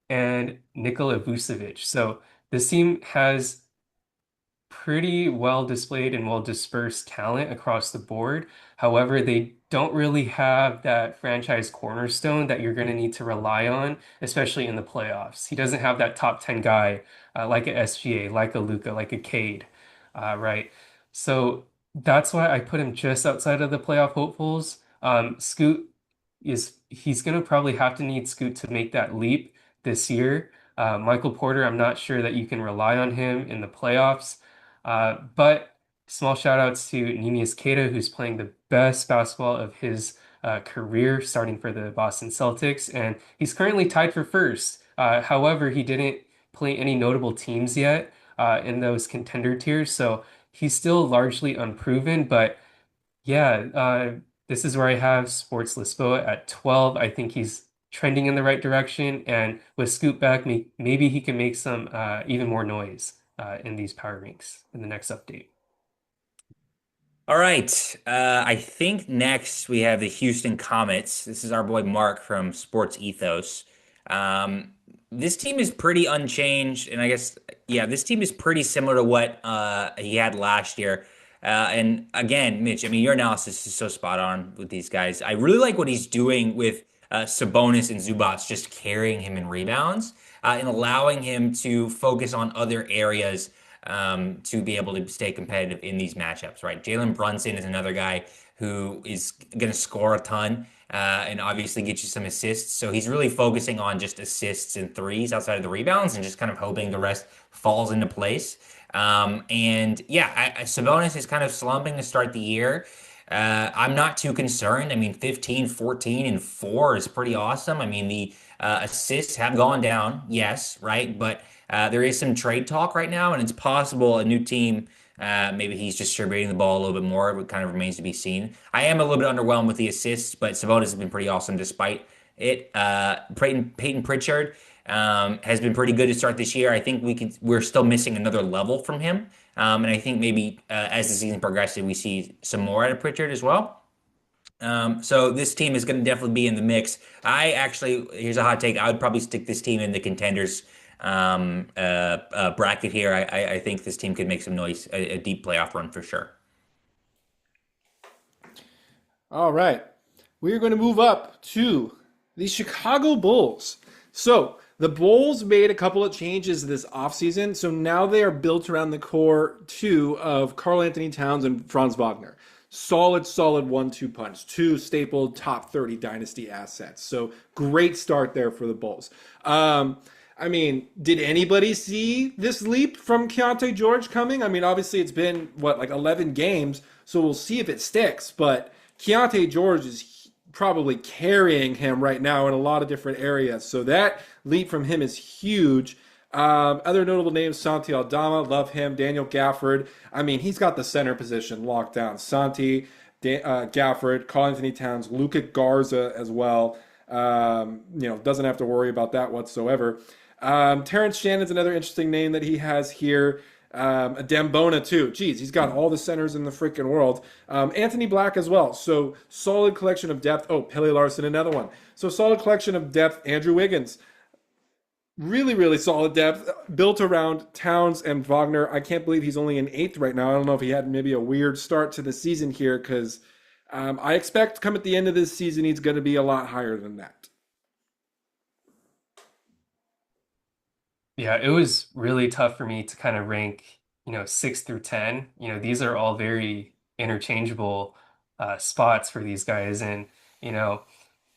and Nikola Vucevic. So this team has pretty well displayed and well dispersed talent across the board. However, they don't really have that franchise cornerstone that you're going to need to rely on, especially in the playoffs. He doesn't have that top 10 guy like a SGA, like a Luka, like a Cade, right? So that's why I put him just outside of the playoff hopefuls. Scoot he's going to probably have to need Scoot to make that leap this year. Michael Porter, I'm not sure that you can rely on him in the playoffs. But small shout outs to Neemias Queta, who's playing the best basketball of his career, starting for the Boston Celtics, and he's currently tied for first. However, he didn't play any notable teams yet in those contender tiers, so he's still largely unproven. But yeah, this is where I have Sports Lisboa at 12. I think he's trending in the right direction, and with Scoot back, maybe he can make some even more noise in these power ranks in the next update. All right. I think next we have the Houston Comets. This is our boy Mark from Sports Ethos. this team is pretty unchanged, and I guess yeah, this team is pretty similar to what he had last year. And again, Mitch, I mean, your analysis is so spot on with these guys. I really like what he's doing with Sabonis and Zubats, just carrying him in rebounds and allowing him to focus on other areas to be able to stay competitive in these matchups. Right, Jalen Brunson is another guy who is going to score a ton and obviously get you some assists. So he's really focusing on just assists and threes outside of the rebounds and just kind of hoping the rest falls into place. And yeah, Sabonis is kind of slumping to start the year. I'm not too concerned. I mean, 15, 14, and 4 is pretty awesome. I mean, the assists have gone down, yes, right? But there is some trade talk right now, and it's possible a new team maybe he's distributing the ball a little bit more. It kind of remains to be seen. I am a little bit underwhelmed with the assists, but Sabonis has been pretty awesome despite it. Peyton Pritchard has been pretty good to start this year. I think we're still missing another level from him. And I think maybe as the season progresses, we see some more out of Pritchard as well. So this team is going to definitely be in the mix. Here's a hot take. I would probably stick this team in the contenders bracket here. I think this team could make some noise, a deep playoff run for sure. All right. We're going to move up to the Chicago Bulls. So the Bulls made a couple of changes this offseason. So now they are built around the core two of Karl Anthony Towns and Franz Wagner. Solid 1-2 punch. Two stapled top 30 dynasty assets. So great start there for the Bulls. I mean, did anybody see this leap from Keontae George coming? I mean, obviously it's been, like 11 games, so we'll see if it sticks. But Keontae George is probably carrying him right now in a lot of different areas. So that leap from him is huge. Other notable names, Santi Aldama, love him. Daniel Gafford. I mean, he's got the center position locked down. Santi, Gafford, Karl Anthony Towns, Luka Garza as well. Doesn't have to worry about that whatsoever. Terrence Shannon's another interesting name that he has here. Dembona too. Geez, he's got all the centers in the freaking world. Anthony Black as well. So solid collection of depth. Oh, Pele Larson, another one. So solid collection of depth. Andrew Wiggins. Really solid depth built around Towns and Wagner. I can't believe he's only in 8th right now. I don't know if he had maybe a weird start to the season here because I expect come at the end of this season he's going to be a lot higher than that. Yeah, it was really tough for me to kind of rank, 6 through 10. These are all very interchangeable spots for these guys. And, you know,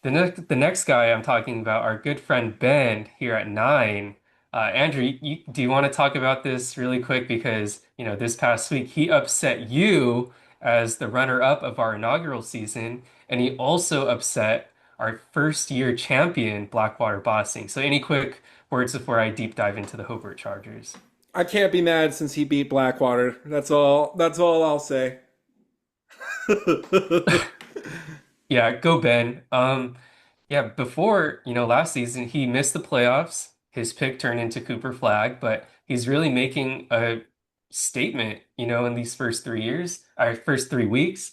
the next guy I'm talking about, our good friend Ben here at 9. Andrew, do you want to talk about this really quick? Because, this past week he upset you as the runner-up of our inaugural season, and he also upset our first year champion, Blackwater Bossing. So any quick words before I deep dive into the Hobart Chargers? I can't be mad since he beat Blackwater. That's all I'll say. Yeah, go Ben. Yeah, before, last season he missed the playoffs. His pick turned into Cooper Flag, but he's really making a statement, in these first 3 weeks.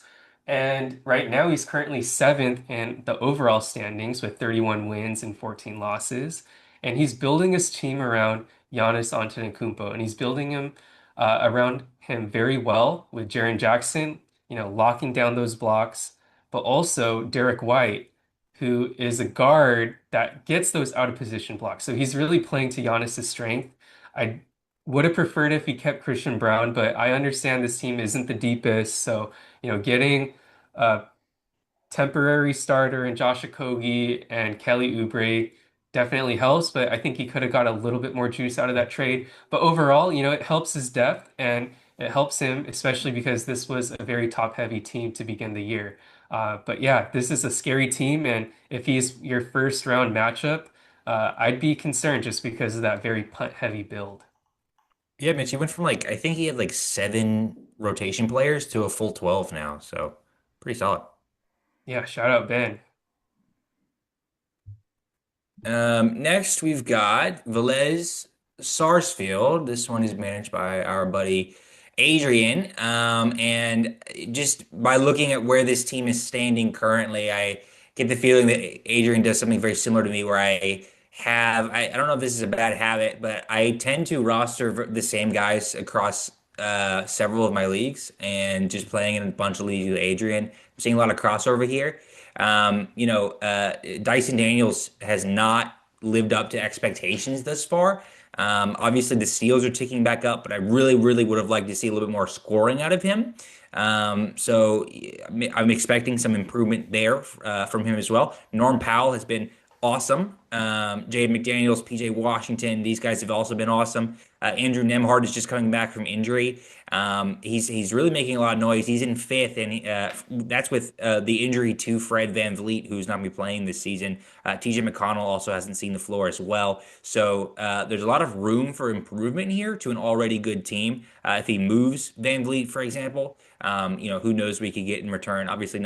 And right now he's currently 7th in the overall standings with 31 wins and 14 losses. And he's building his team around Giannis Antetokounmpo, and he's building him around him very well with Jaren Jackson, locking down those blocks, but also Derek White, who is a guard that gets those out of position blocks. So he's really playing to Giannis's strength. I would have preferred if he kept Christian Brown, but I understand this team isn't the deepest. So, getting a temporary starter in Josh Okogie and Kelly Oubre definitely helps, but I think he could have got a little bit more juice out of that trade. But overall, it helps his depth and it helps him, especially because this was a very top-heavy team to begin the year. But yeah, this is a scary team, and if he's your first round matchup, I'd be concerned just because of that very punt-heavy build. Yeah, Mitch, he went from I think he had 7 rotation players to a full 12 now. So pretty solid. Yeah, shout out Ben. Next, we've got Velez Sarsfield. This one is managed by our buddy Adrian. And just by looking at where this team is standing currently, I get the feeling that Adrian does something very similar to me, where I I don't know if this is a bad habit, but I tend to roster the same guys across several of my leagues and just playing in a bunch of leagues with Adrian. I'm seeing a lot of crossover here. Dyson Daniels has not lived up to expectations thus far. Obviously, the steals are ticking back up, but I really, really would have liked to see a little bit more scoring out of him. So I'm expecting some improvement there from him as well. Norm Powell has been awesome. Jade McDaniels, PJ Washington, these guys have also been awesome. Andrew Nemhard is just coming back from injury. He's really making a lot of noise. He's in fifth, and that's with the injury to Fred VanVleet, who's not going to be playing this season. TJ McConnell also hasn't seen the floor as well. So there's a lot of room for improvement here to an already good team. If he moves VanVleet, for example, who knows what he could get in return? Obviously,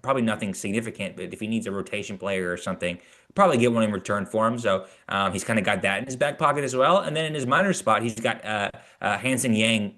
probably nothing significant, but if he needs a rotation player or something, probably get one in return for him. So he's kind of got that in his back pocket as well. And then in his minor spot, he's got Hanson Yang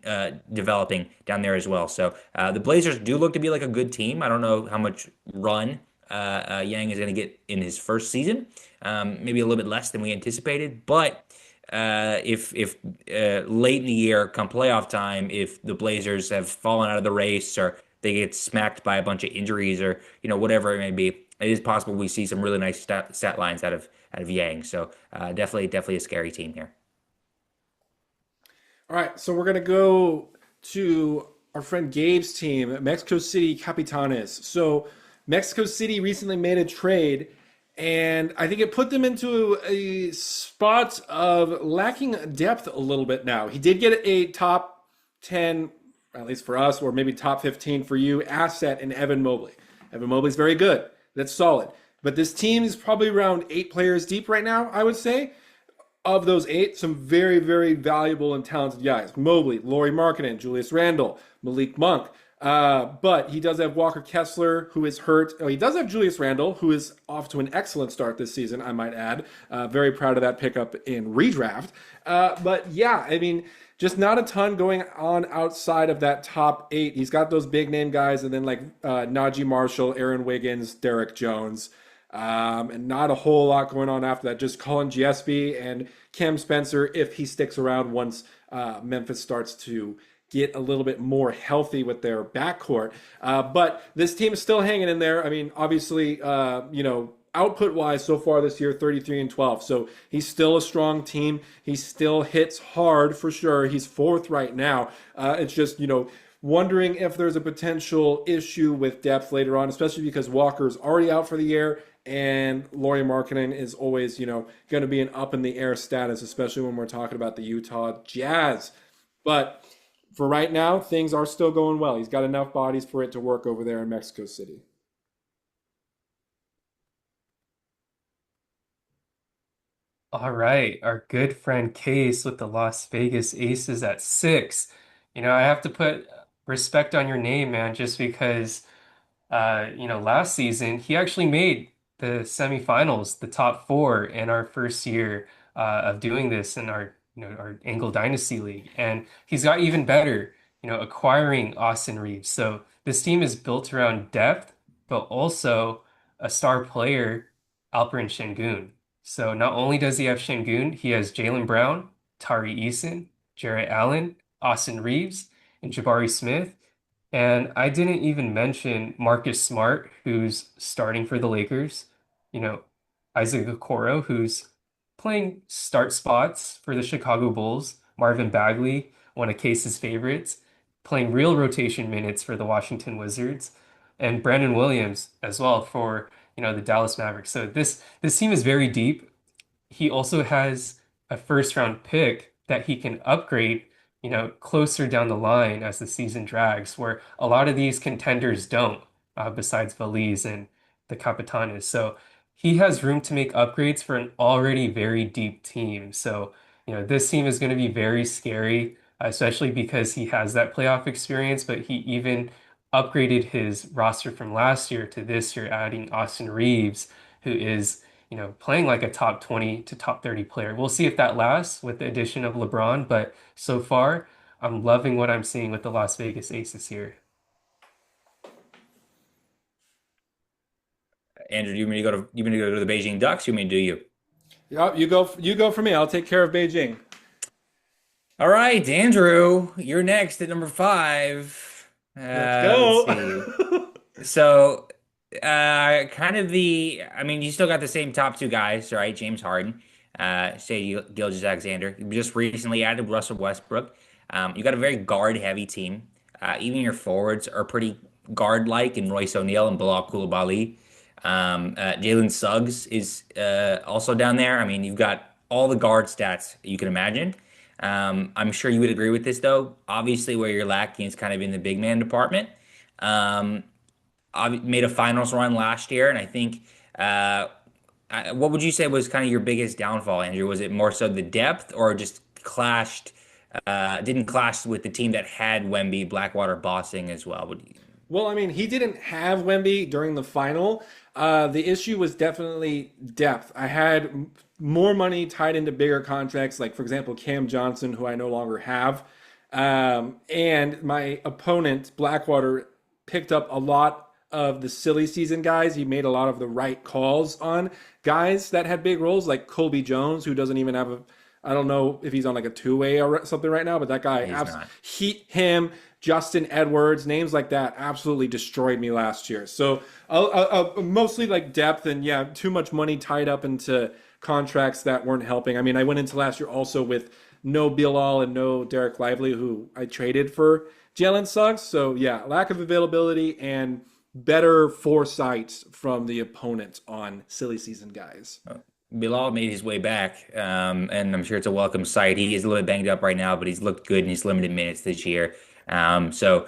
developing down there as well. So the Blazers do look to be like a good team. I don't know how much run Yang is going to get in his first season. Maybe a little bit less than we anticipated, but if late in the year, come playoff time, if the Blazers have fallen out of the race or they get smacked by a bunch of injuries or whatever it may be, it is possible we see some really nice stat lines out of Yang. So definitely a scary team here. All right, so we're gonna go to our friend Gabe's team, Mexico City Capitanes. So Mexico City recently made a trade, and I think it put them into a spot of lacking depth a little bit now. He did get a top 10, at least for us, or maybe top 15 for you, asset in Evan Mobley. Evan Mobley's very good. That's solid. But this team is probably around 8 players deep right now, I would say. Of those 8, some very, very valuable and talented guys. Mobley, Lauri Markkanen, Julius Randle, Malik Monk. But he does have Walker Kessler, who is hurt. Oh, he does have Julius Randle, who is off to an excellent start this season, I might add. Very proud of that pickup in redraft. But yeah, I mean, just not a ton going on outside of that top 8. He's got those big name guys, and then like Najee Marshall, Aaron Wiggins, Derek Jones. And not a whole lot going on after that. Just Colin Giuseppe and Cam Spencer if he sticks around once Memphis starts to get a little bit more healthy with their backcourt. But this team is still hanging in there. I mean, obviously, output wise so far this year, 33-12. So he's still a strong team. He still hits hard for sure. He's 4th right now. It's just, wondering if there's a potential issue with depth later on, especially because Walker's already out for the year and Lauri Markkanen is always, going to be an up in the air status, especially when we're talking about the Utah Jazz. But for right now, things are still going well. He's got enough bodies for it to work over there in Mexico City. All right, our good friend Case with the Las Vegas Aces at 6. I have to put respect on your name, man, just because last season he actually made the semifinals, the top 4 in our first year of doing this in our Angle Dynasty League, and he's got even better, acquiring Austin Reeves. So this team is built around depth, but also a star player, Alperen Şengün. So not only does he have Şengün, he has Jaylen Brown, Tari Eason, Jarrett Allen, Austin Reeves, and Jabari Smith. And I didn't even mention Marcus Smart, who's starting for the Lakers. Isaac Okoro, who's playing start spots for the Chicago Bulls. Marvin Bagley, one of Case's favorites, playing real rotation minutes for the Washington Wizards. And Brandon Williams as well for, the Dallas Mavericks. So this team is very deep. He also has a first round pick that he can upgrade, closer down the line as the season drags, where a lot of these contenders don't, besides Veliz and the Capitanes. So he has room to make upgrades for an already very deep team. So, this team is going to be very scary, especially because he has that playoff experience, but he even upgraded his roster from last year to this year, adding Austin Reeves, who is playing like a top 20 to top 30 player. We'll see if that lasts with the addition of LeBron, but so far, I'm loving what I'm seeing with the Las Vegas Aces here. Andrew, do you mean to go to the Beijing Ducks? You mean do you? Yeah, you go for me. I'll take care of Beijing. All right, Andrew, you're next at number five. Let's Let's go. see. So, kind of I mean, you still got the same top two guys, right? James Harden, Shai Gilgeous-Alexander. You just recently added Russell Westbrook. You got a very guard-heavy team. Even your forwards are pretty guard-like in Royce O'Neal and Bilal Coulibaly. Jalen Suggs is also down there. I mean, you've got all the guard stats you can imagine. I'm sure you would agree with this, though. Obviously, where you're lacking is kind of in the big man department. Um, I made a finals run last year, and I think what would you say was kind of your biggest downfall, Andrew? Was it more so the depth, or just didn't clash with the team that had Wemby, Blackwater, Bossing as well? Well, I mean, he didn't have Wemby during the final. The issue was definitely depth. I had more money tied into bigger contracts, like, for example, Cam Johnson, who I no longer have. And my opponent, Blackwater, picked up a lot of the silly season guys. He made a lot of the right calls on guys that had big roles, like Colby Jones, who doesn't even have a. I don't know if he's on like a two-way or something right now, but that guy, He's not. him, Justin Edwards, names like that absolutely destroyed me last year. So mostly like depth and yeah, too much money tied up into contracts that weren't helping. I mean, I went into last year also with no Bilal and no Derek Lively, who I traded for Jalen Suggs. So yeah, lack of availability and better foresight from the opponent on silly season guys. Bilal made his way back, and I'm sure it's a welcome sight. He is a little bit banged up right now, but he's looked good in his limited minutes this year. So,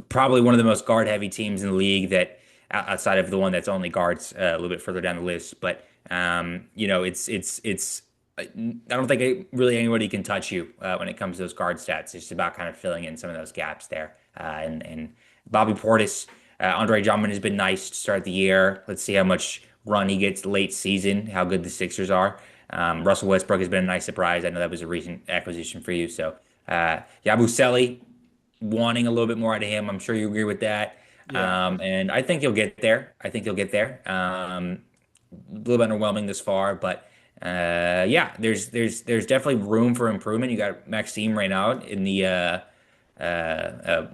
probably one of the most guard-heavy teams in the league that outside of the one that's only guards a little bit further down the list. But, it's I don't think really anybody can touch you when it comes to those guard stats. It's just about kind of filling in some of those gaps there. And Bobby Portis, Andre Drummond has been nice to start the year. Let's see how much run he gets late season, how good the Sixers are. Russell Westbrook has been a nice surprise. I know that was a recent acquisition for you. So, Yabusele, wanting a little bit more out of him. I'm sure you agree with that. Yeah. And I think he'll get there. I think he'll get there. A little bit underwhelming this far, but yeah, there's definitely room for improvement. You got Maxime right now in the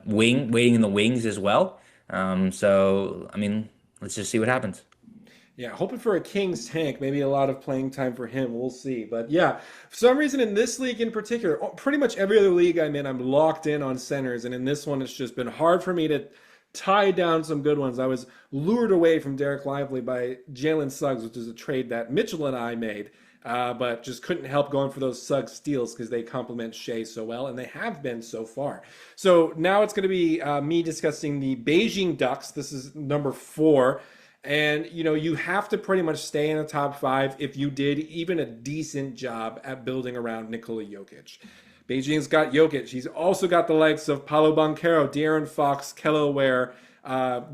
wing, waiting in the wings as well. So I mean, let's just see what happens. Yeah, hoping for a Kings tank, maybe a lot of playing time for him. We'll see. But yeah, for some reason in this league in particular, pretty much every other league I'm in, I'm locked in on centers. And in this one, it's just been hard for me to tie down some good ones. I was lured away from Derek Lively by Jalen Suggs, which is a trade that Mitchell and I made. But just couldn't help going for those Suggs steals because they complement Shea so well, and they have been so far. So now it's going to be me discussing the Beijing Ducks. This is number 4. And you have to pretty much stay in the top 5 if you did even a decent job at building around Nikola Jokic. Beijing's got Jokic. He's also got the likes of Paulo Banchero, De'Aaron Fox, Kello Ware.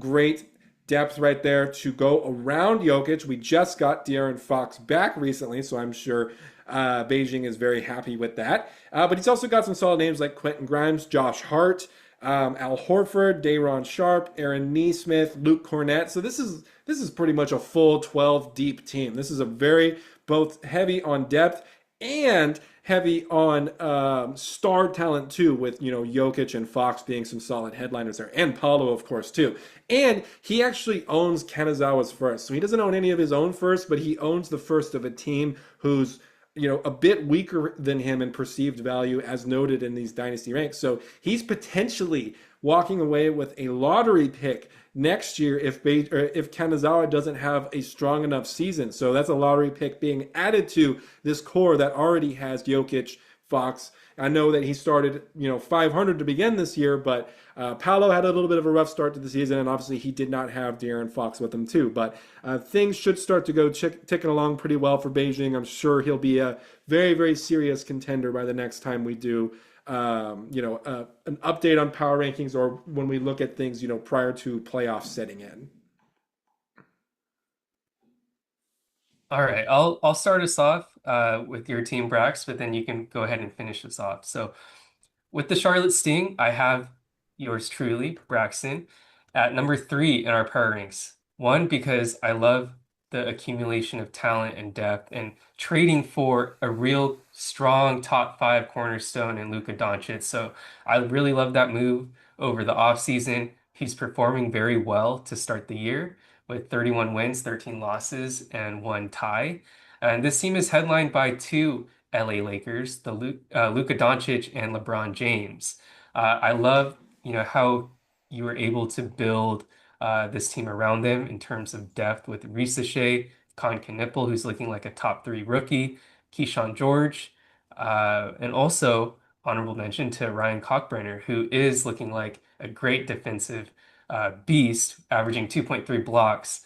Great depth right there to go around Jokic. We just got De'Aaron Fox back recently, so I'm sure Beijing is very happy with that. But he's also got some solid names like Quentin Grimes, Josh Hart, Al Horford, Day'Ron Sharp, Aaron Nesmith, Luke Cornett. So this is pretty much a full 12 deep team. This is a very both heavy on depth and heavy on star talent too, with Jokic and Fox being some solid headliners there, and Paulo of course too. And he actually owns Kanazawa's first, so he doesn't own any of his own first, but he owns the first of a team who's a bit weaker than him in perceived value, as noted in these dynasty ranks. So he's potentially walking away with a lottery pick next year if Kanazawa doesn't have a strong enough season. So that's a lottery pick being added to this core that already has Jokic, Fox. I know that he started 500 to begin this year, but Paolo had a little bit of a rough start to the season, and obviously he did not have De'Aaron Fox with him too. But things should start to go ticking along pretty well for Beijing. I'm sure he'll be a very, very serious contender by the next time we do an update on power rankings, or when we look at things prior to playoffs setting in. All right, I'll start us off with your team, Brax, but then you can go ahead and finish us off. So with the Charlotte Sting, I have yours truly, Braxton, at number 3 in our power ranks. One, because I love the accumulation of talent and depth and trading for a real strong top five cornerstone in Luka Doncic. So I really love that move over the offseason. He's performing very well to start the year with 31 wins, 13 losses, and one tie. And this team is headlined by two LA Lakers, the Luka Doncic and LeBron James. I love, how you were able to build this team around them in terms of depth with Risa Shea, Con Knipple, who's looking like a top three rookie, Keyshawn George, and also honorable mention to Ryan Cockburner, who is looking like a great defensive beast, averaging 2.3 blocks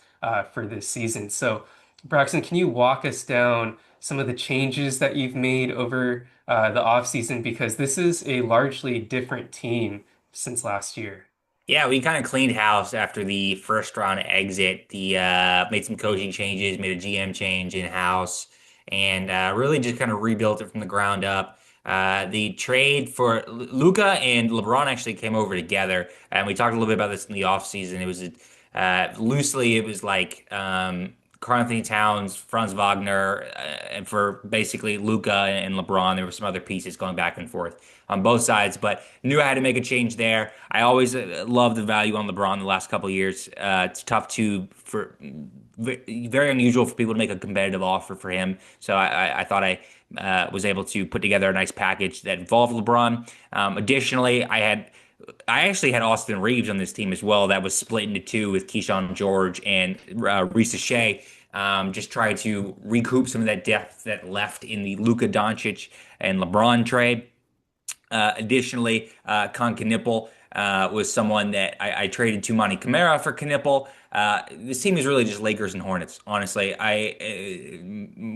for this season. So, Braxton, can you walk us down some of the changes that you've made over the offseason? Because this is a largely different team since last year. Yeah, we kind of cleaned house after the first round exit. The made some coaching changes, made a GM change in house, and really just kind of rebuilt it from the ground up. The trade for Luca and LeBron actually came over together, and we talked a little bit about this in the offseason. It was loosely, it was like Karl Anthony Towns, Franz Wagner, and for basically Luca and LeBron. There were some other pieces going back and forth on both sides, but knew I had to make a change there. I always loved the value on LeBron the last couple of years. It's tough to for very unusual for people to make a competitive offer for him. So I thought I was able to put together a nice package that involved LeBron. Additionally, I actually had Austin Reeves on this team as well. That was split into two with Keyshawn George and Risa Shea. Just try to recoup some of that depth that left in the Luka Doncic and LeBron trade. Additionally, Con Knipple was someone that I traded to Monty Camara for Knipple. This team is really just Lakers and Hornets, honestly.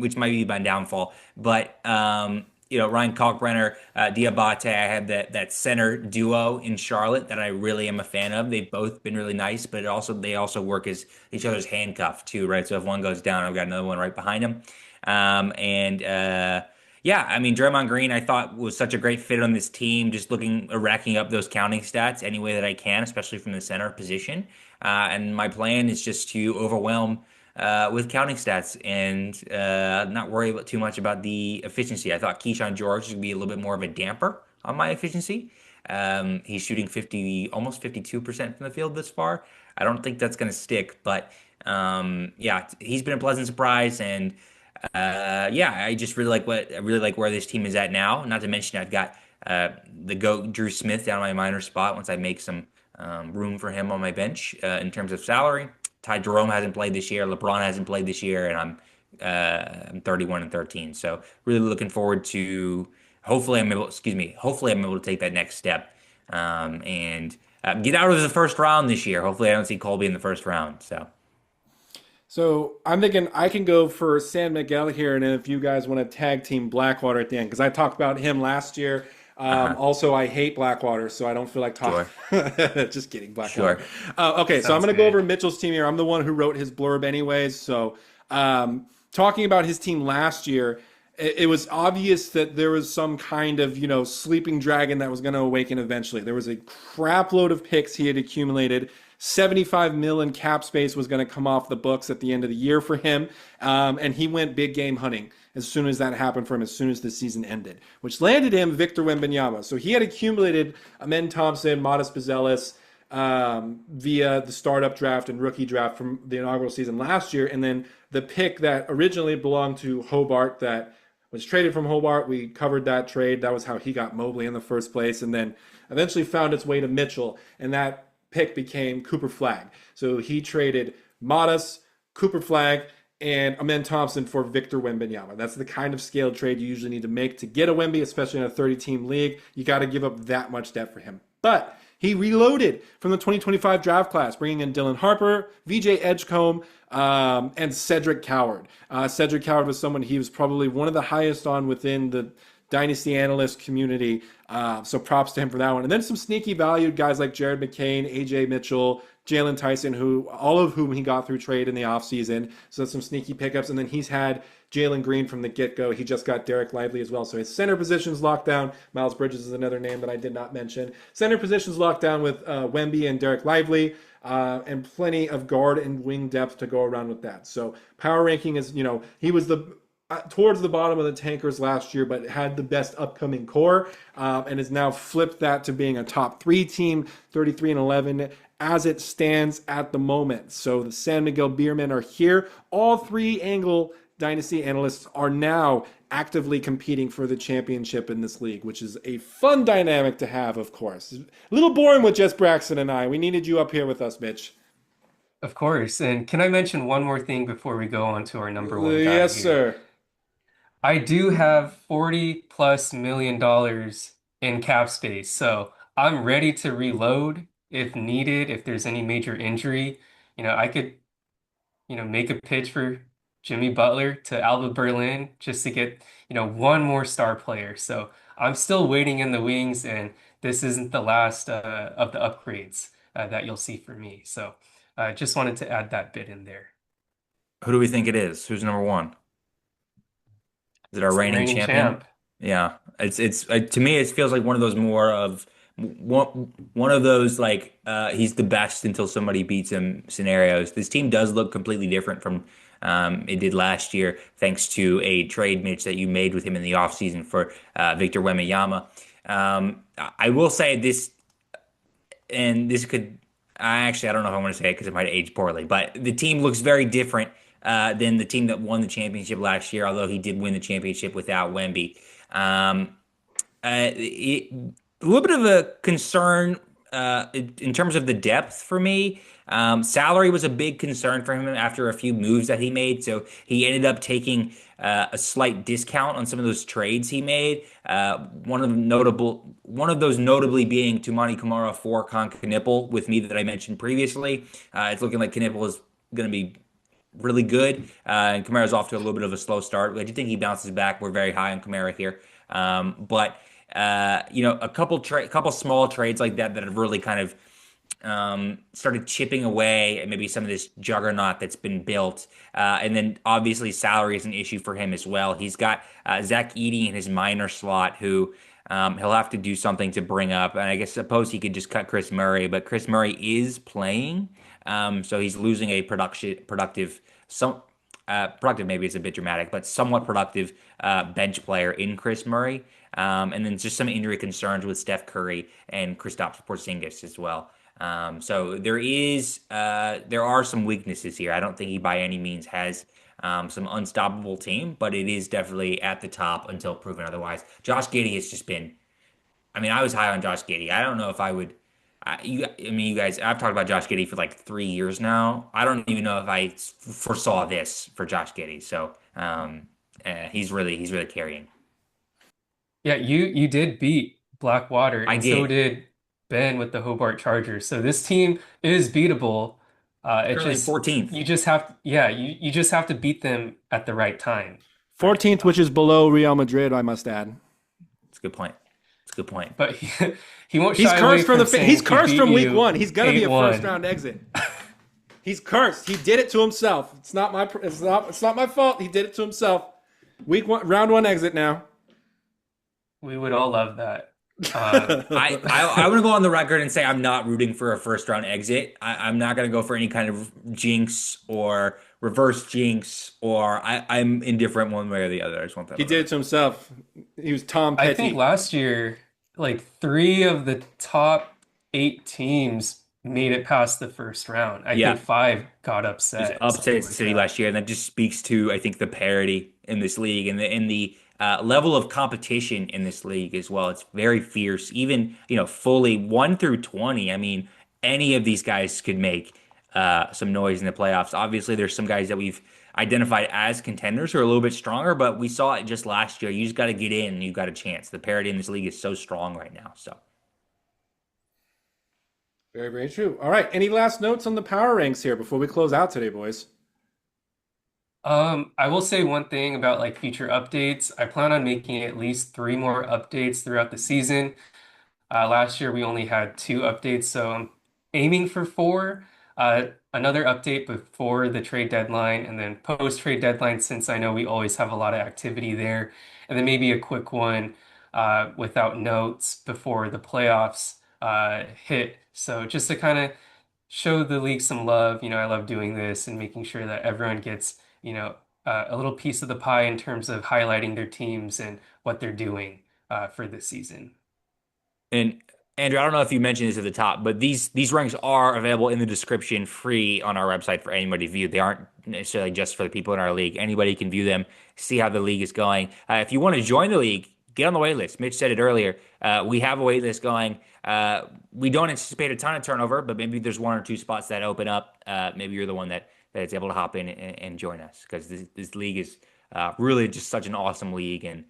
Which might be my downfall, but Ryan Kalkbrenner, Diabate. I have that center duo in Charlotte that I really am a fan of. They've both been really nice, but they also work as each other's handcuff too, right? So if one goes down, I've got another one right behind him. Yeah, I mean, Draymond Green, I thought was such a great fit on this team, just racking up those counting stats any way that I can, especially from the center position. And my plan is just to overwhelm with counting stats and not worry too much about the efficiency. I thought Keyshawn George would be a little bit more of a damper on my efficiency. He's shooting almost 52% from the field this far. I don't think that's going to stick, but yeah, he's been a pleasant surprise, and yeah, I really like where this team is at now. Not to mention I've got the GOAT Drew Smith down my minor spot once I make some room for him on my bench in terms of salary. Ty Jerome hasn't played this year. LeBron hasn't played this year, and I'm 31 and 13. So really looking forward to hopefully I'm able to take that next step and get out of the first round this year. Hopefully I don't see Colby in the first round. So I'm thinking I can go for San Miguel here, and if you guys want to tag team Blackwater at the end, because I talked about him last year. Also, I hate Blackwater, so I don't feel like talking. Sure. Just kidding, Blackwater. Sure. Okay, so I'm going to go over Mitchell's team here. I'm the one who wrote his blurb anyways. So talking about his team last year, it was obvious that there was some kind of, sleeping dragon that was going to awaken eventually. There was a crap load of picks he had accumulated. 75 million cap space was going to come off the books at the end of the year for him. And he went big game hunting as soon as that happened for him, as soon as the season ended, which landed him Victor Wembanyama. So he had accumulated Amen Thompson, Modest Buzelis via the startup draft and rookie draft from the inaugural season last year. And then the pick that originally belonged to Hobart that was traded from Hobart. We covered that trade. That was how he got Mobley in the first place. And then eventually found its way to Mitchell. And that pick became Cooper Flagg. So he traded Modest, Cooper Flagg, and Amen Thompson for Victor Wembanyama. That's the kind of scale trade you usually need to make to get a Wemby, especially in a 30-team league. You got to give up that much depth for him. But he reloaded from the 2025 draft class, bringing in Dylan Harper, VJ Edgecombe, and Cedric Coward. Cedric Coward was someone he was probably one of the highest on within the Dynasty analyst community. So props to him for that one. And then some sneaky valued guys like Jared McCain, AJ Mitchell, Jalen Tyson, all of whom he got through trade in the offseason. So that's some sneaky pickups. And then he's had Jalen Green from the get-go. He just got Derek Lively as well. So his center position's locked down. Miles Bridges is another name that I did not mention. Center position's locked down with Wemby and Derek Lively. and plenty of guard and wing depth to go around with that. So power ranking is, he was towards the bottom of the tankers last year, but had the best upcoming core, and has now flipped that to being a top three team, 33 and 11 as it stands at the moment. So the San Miguel Beermen are here. All three Angle Dynasty analysts are now actively competing for the championship in this league, which is a fun dynamic to have, of course. A little boring with just Braxton and I. We needed you up here with us, Mitch. Of course. And can I mention one more thing before we go on to our number one guy Yes, here? sir. I do have 40 plus million dollars in cap space, so I'm ready to reload if needed, if there's any major injury. I could, make a pitch for Jimmy Butler to Alba Berlin just to get, one more star player. So I'm still waiting in the wings, and this isn't the last of the upgrades that you'll see for me. So just wanted to add that bit in there. Who do we think it is? Who's number one? Is it our It's the reigning reigning champion? champ. Yeah, it's to me it feels like one of those more of one of those like he's the best until somebody beats him scenarios. This team does look completely different from it did last year, thanks to a trade, Mitch, that you made with him in the offseason for Victor Wembanyama. I will say this, and this could I don't know if I want to say it because it might age poorly, but the team looks very different than the team that won the championship last year, although he did win the championship without Wemby. Um, a little bit of a concern in terms of the depth for me. Salary was a big concern for him after a few moves that he made, so he ended up taking a slight discount on some of those trades he made. One of those notably being Tumani Kamara for Con Knipple with me that I mentioned previously. It's looking like Knipple is going to be really good. And Kamara's off to a little bit of a slow start. I do think he bounces back. We're very high on Kamara here. But a couple small trades like that have really kind of started chipping away at maybe some of this juggernaut that's been built. And then obviously salary is an issue for him as well. He's got Zach Edey in his minor slot who he'll have to do something to bring up. And I guess suppose he could just cut Chris Murray, but Chris Murray is playing. So he's losing a productive maybe it's a bit dramatic, but somewhat productive bench player in Chris Murray. And then just some injury concerns with Steph Curry and Kristaps Porzingis as well. So there are some weaknesses here. I don't think he by any means has some unstoppable team, but it is definitely at the top until proven otherwise. Josh Giddey has just been. I mean, I was high on Josh Giddey. I don't know if I would. You guys, I've talked about Josh Giddey for like 3 years now. I don't even know if I foresaw this for Josh Giddey. So he's really carrying. Yeah, you did beat Blackwater, I and so did. did Ben with the Hobart Chargers. So this team is beatable. It Currently just 14th. you just have yeah, you just have to beat them at the right time. 14th, which is below Real Madrid, I must add. It's a good point. It's a good point. But he won't shy away from He's saying he cursed beat from week you one. He's gonna be a first 8-1. round exit. He's cursed. He did it to himself. It's not my fault. He did it to himself. Week one, round one exit now. We would all love that. Uh, I want to go on the record and say I'm not rooting for a first round exit. I'm not going to go for any kind of jinx or reverse jinx, or I'm indifferent one way or the other. I just want that He on the did it to himself. He was Tom I think Petty. last year, like three of the top eight teams made it past the first round. I think Yeah, five got just upset, something upset like City that. last year, and that just speaks to I think the parity in this league and the level of competition in this league as well. It's very fierce, even fully 1 through 20. I mean, any of these guys could make some noise in the playoffs. Obviously, there's some guys that we've identified as contenders who are a little bit stronger, but we saw it just last year. You just got to get in, and you got a chance. The parity in this league is so strong right now. So. Very, very true. All right. Any last notes on the power ranks here before we close out today, boys? I will say one thing about like future updates. I plan on making at least three more updates throughout the season. Last year we only had two updates, so I'm aiming for four. Another update before the trade deadline, and then post trade deadline, since I know we always have a lot of activity there, and then maybe a quick one without notes before the playoffs hit. So just to kind of show the league some love. I love doing this and making sure that everyone gets, a little piece of the pie in terms of highlighting their teams and what they're doing for this season. And Andrew, I don't know if you mentioned this at the top, but these ranks are available in the description, free on our website for anybody to view. They aren't necessarily just for the people in our league. Anybody can view them, see how the league is going. If you want to join the league, get on the wait list. Mitch said it earlier. We have a wait list going. We don't anticipate a ton of turnover, but maybe there's one or two spots that open up. Maybe you're the one that is able to hop in and join us, because this league is really just such an awesome league, and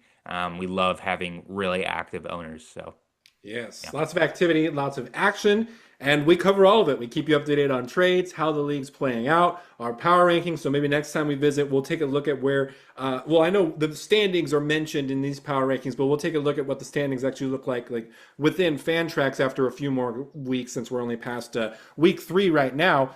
we love having really active owners. So. Yes, Yeah. lots of activity, lots of action, and we cover all of it. We keep you updated on trades, how the league's playing out, our power rankings. So maybe next time we visit, we'll take a look at where, well, I know the standings are mentioned in these power rankings, but we'll take a look at what the standings actually look like within Fantrax after a few more weeks, since we're only past week 3 right now.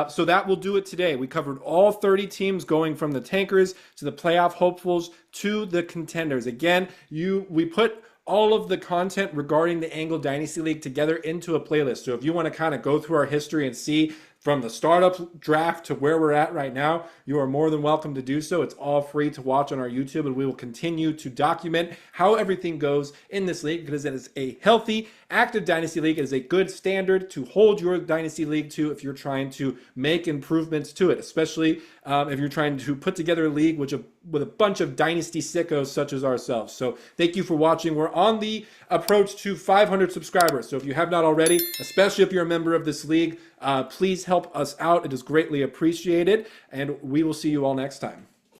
So that will do it today. We covered all 30 teams, going from the tankers to the playoff hopefuls to the contenders. Again, we put all of the content regarding the Angle Dynasty League together into a playlist. So if you want to kind of go through our history and see from the startup draft to where we're at right now, you are more than welcome to do so. It's all free to watch on our YouTube, and we will continue to document how everything goes in this league, because it is a healthy, active Dynasty League. It is a good standard to hold your Dynasty League to if you're trying to make improvements to it, especially if you're trying to put together a league with a bunch of Dynasty sickos such as ourselves. So thank you for watching. We're on the approach to 500 subscribers. So if you have not already, especially if you're a member of this league, please help us out. It is greatly appreciated, and we will see you all next time.